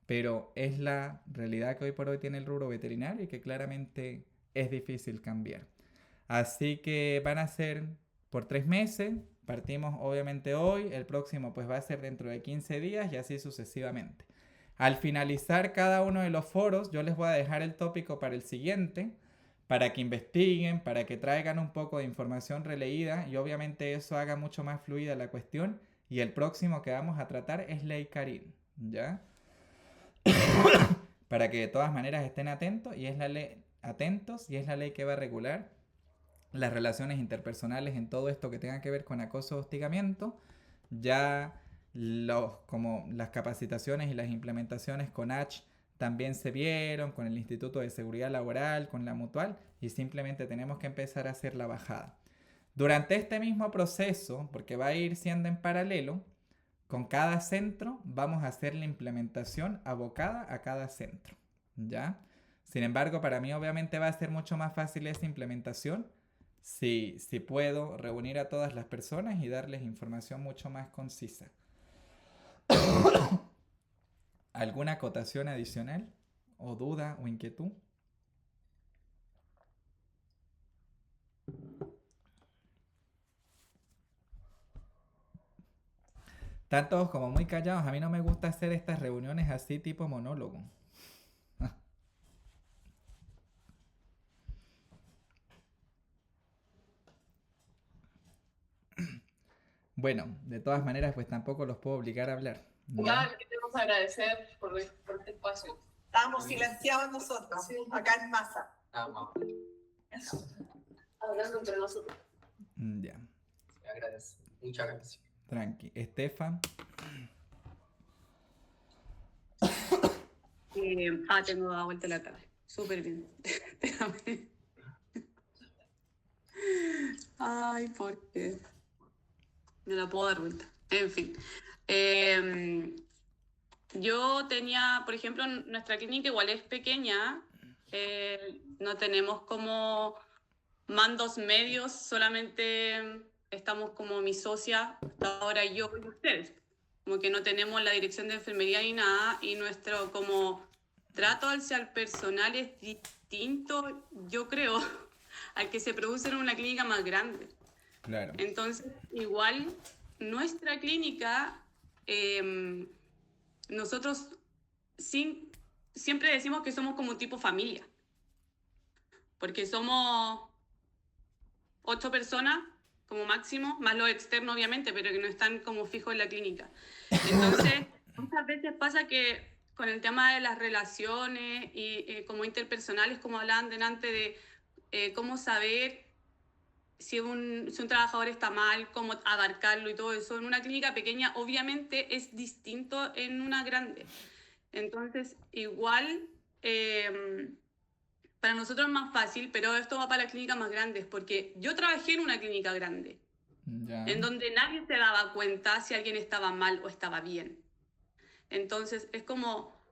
pero es la realidad que hoy por hoy tiene el rubro veterinario y que claramente es difícil cambiar. Así que van a ser por 3 meses, partimos obviamente hoy, el próximo pues va a ser dentro de 15 días y así sucesivamente. Al finalizar cada uno de los foros, yo les voy a dejar el tópico para el siguiente, para que investiguen, para que traigan un poco de información releída y obviamente eso haga mucho más fluida la cuestión y el próximo que vamos a tratar es Ley Karim, ¿ya? Para que de todas maneras estén atentos y es la ley que va a regular las relaciones interpersonales en todo esto que tenga que ver con acoso o hostigamiento. Ya como las capacitaciones y las implementaciones con H también se vieron, con el Instituto de Seguridad Laboral, con la Mutual, y simplemente tenemos que empezar a hacer la bajada. Durante este mismo proceso, porque va a ir siendo en paralelo, con cada centro vamos a hacer la implementación abocada a cada centro, ¿ya? Sin embargo, para mí obviamente va a ser mucho más fácil esa implementación si puedo reunir a todas las personas y darles información mucho más concisa. ¿Alguna acotación adicional? ¿O duda o inquietud? Están todos como muy callados. A mí no me gusta hacer estas reuniones así tipo monólogo. Bueno, de todas maneras, pues tampoco los puedo obligar a hablar, ¿ya? Claro, queremos agradecer por este espacio. Estábamos silenciados nosotros, acá en masa. Hablando entre nosotros. Ya, Agradezco. Muchas gracias. tranqui. Estefan, Tengo dado vuelta la cara. Súper bien. Déjame. Ay, ¿por qué? No la puedo dar vuelta. En fin. Yo tenía, por ejemplo, nuestra clínica igual es pequeña. No tenemos como mandos medios, solamente estamos como mi socia, hasta ahora yo y ustedes. Como que no tenemos la dirección de enfermería ni nada, y nuestro como trato hacia el personal es distinto, yo creo, al que se produce en una clínica más grande. claro. Entonces, igual, nuestra clínica, nosotros siempre decimos que somos como tipo familia, porque somos 8 personas como máximo, más los externos obviamente, pero que no están como fijos en la clínica. Entonces, muchas veces pasa que con el tema de las relaciones y como interpersonales, como hablaban delante de cómo saber si un trabajador está mal, cómo abarcarlo y todo eso, en una clínica pequeña obviamente es distinto en una grande. Entonces, igual, para nosotros es más fácil, pero esto va para las clínicas más grandes, porque yo trabajé en una clínica grande, Ya. en donde nadie se daba cuenta si alguien estaba mal o estaba bien. Entonces, es como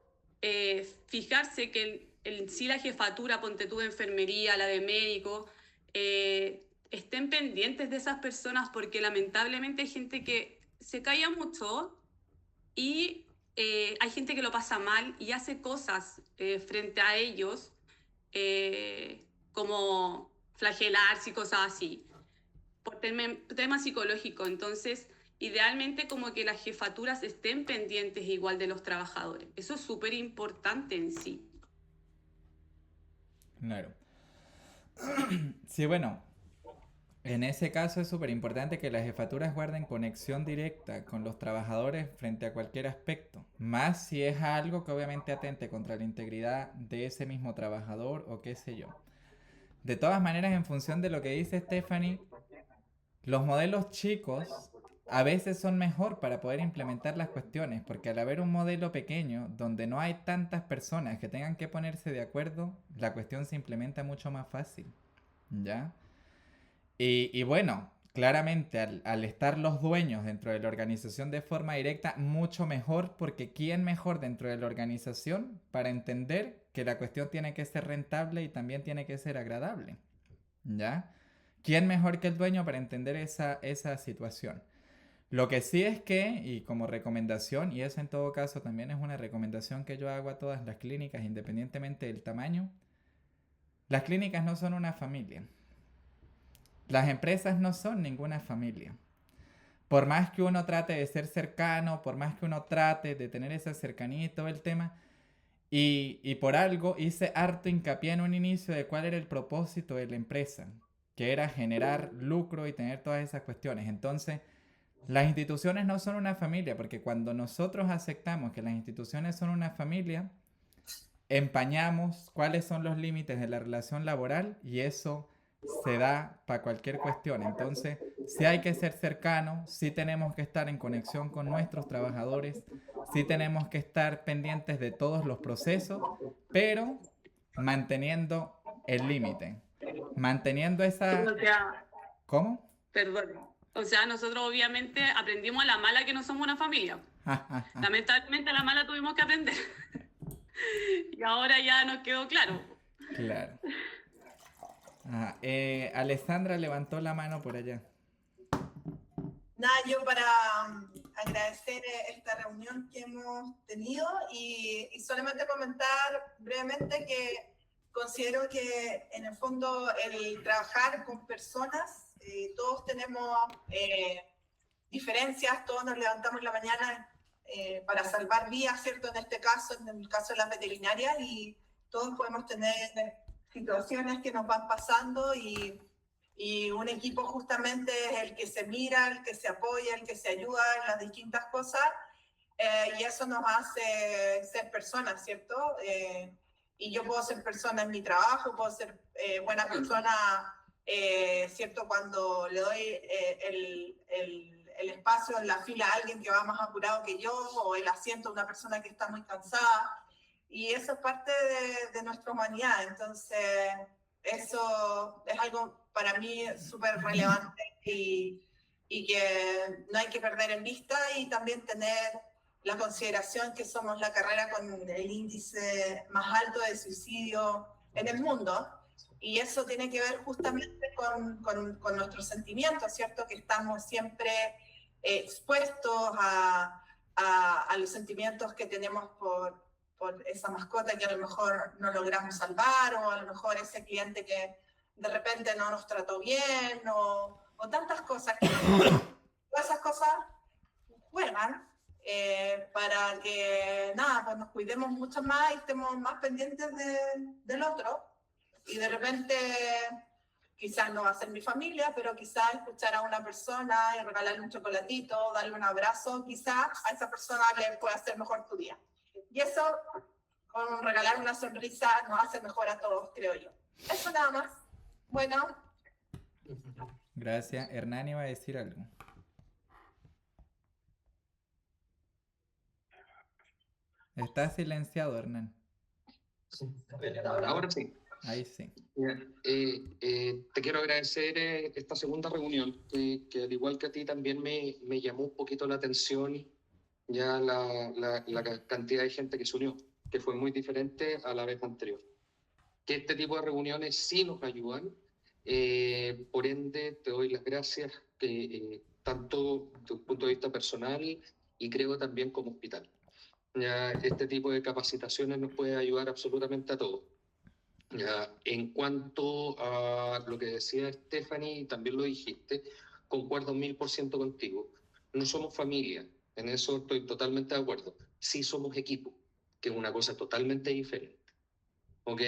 fijarse que sí la jefatura, ponte tú de enfermería, la de médico, estén pendientes de esas personas, porque lamentablemente hay gente que se calla mucho y hay gente que lo pasa mal y hace cosas frente a ellos, como flagelarse y cosas así, por tema psicológico. Entonces, idealmente como que las jefaturas estén pendientes igual de los trabajadores. Eso es súper importante en sí. Claro. Sí, bueno, en ese caso es súper importante que las jefaturas guarden conexión directa con los trabajadores frente a cualquier aspecto, más si es algo que obviamente atente contra la integridad de ese mismo trabajador o qué sé yo. De todas maneras, en función de lo que dice Stephanie, los modelos chicos a veces son mejor para poder implementar las cuestiones, porque al haber un modelo pequeño donde no hay tantas personas que tengan que ponerse de acuerdo, la cuestión se implementa mucho más fácil, ¿ya? Y bueno, claramente al estar los dueños dentro de la organización de forma directa, mucho mejor, porque ¿quién mejor dentro de la organización para entender que la cuestión tiene que ser rentable y también tiene que ser agradable? ¿Ya? ¿Quién mejor que el dueño para entender esa situación? Lo que sí es que, y como recomendación, y eso en todo caso también es una recomendación que yo hago a todas las clínicas, independientemente del tamaño, las clínicas no son una familia. Las empresas no son ninguna familia. Por más que uno trate de ser cercano, por más que uno trate de tener esa cercanía y todo el tema, y por algo hice harto hincapié en un inicio de cuál era el propósito de la empresa, que era generar lucro y tener todas esas cuestiones. Entonces, Las instituciones no son una familia, porque cuando nosotros aceptamos que las instituciones son una familia, empañamos cuáles son los límites de la relación laboral y eso se da para cualquier cuestión. Entonces, sí hay que ser cercano, sí tenemos que estar en conexión con nuestros trabajadores, sí tenemos que estar pendientes de todos los procesos, pero manteniendo el límite, manteniendo esa... O sea, ¿Cómo? perdón. O sea, nosotros obviamente aprendimos a la mala que no somos una familia. Lamentablemente a la mala tuvimos que aprender. Y ahora ya nos quedó claro. Claro. Alessandra levantó la mano por allá. Nada, yo para agradecer esta reunión que hemos tenido y solamente comentar brevemente que considero que en el fondo el trabajar con personas, todos tenemos diferencias, todos nos levantamos en la mañana para salvar vidas, ¿cierto? En este caso, en el caso de las veterinarias, y todos podemos tener situaciones que nos van pasando y un equipo justamente es el que se mira, el que se apoya, el que se ayuda en las distintas cosas, y eso nos hace ser personas, ¿cierto? Y yo puedo ser persona en mi trabajo, puedo ser buena persona, ¿cierto? Cuando le doy el espacio en la fila a alguien que va más apurado que yo, o el asiento a una persona que está muy cansada, y eso es parte de nuestra humanidad. Entonces, eso es algo para mí súper relevante y que no hay que perder en vista, y también tener la consideración que somos la carrera con el índice más alto de suicidio en el mundo, y eso tiene que ver justamente con nuestros sentimientos, ¿cierto? Que estamos siempre expuestos a los sentimientos que tenemos por esa mascota que a lo mejor no logramos salvar, o a lo mejor ese cliente que de repente no nos trató bien, o tantas cosas. Todas esas cosas juegan para que, nada, pues nos cuidemos mucho más y estemos más pendientes del otro. Y de repente, quizás no va a ser mi familia, pero quizás escuchar a una persona y regalarle un chocolatito, darle un abrazo, quizás a esa persona le pueda hacer mejor tu día. Y eso, con regalar una sonrisa, nos hace mejor a todos, creo yo. Eso nada más. Bueno. Gracias. Hernán iba a decir algo. Está silenciado, Hernán. Ahora sí. Ahí sí. Te quiero agradecer esta segunda reunión, que al igual que a ti también me llamó un poquito la atención ya la cantidad de gente que se unió, que fue muy diferente a la vez anterior. Que este tipo de reuniones sí nos ayudan, por ende te doy las gracias, tanto desde un punto de vista personal y creo también como hospital. Ya, este tipo de capacitaciones nos puede ayudar absolutamente a todos. Ya, en cuanto a lo que decía Stephanie, también lo dijiste, concuerdo 1000% contigo. No somos familia, en eso estoy totalmente de acuerdo. Sí somos equipo, que es una cosa totalmente diferente. ¿Ok?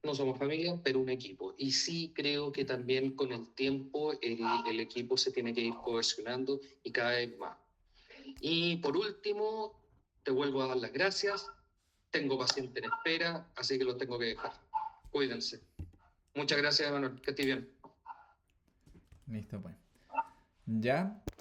No somos familia, pero un equipo. Y sí creo que también con el tiempo el equipo se tiene que ir cohesionando y cada vez más. Y por último, te vuelvo a dar las gracias. Tengo paciente en espera, así que lo tengo que dejar. Cuídense. Muchas gracias, Manuel. Que estés bien. Listo, pues. Ya.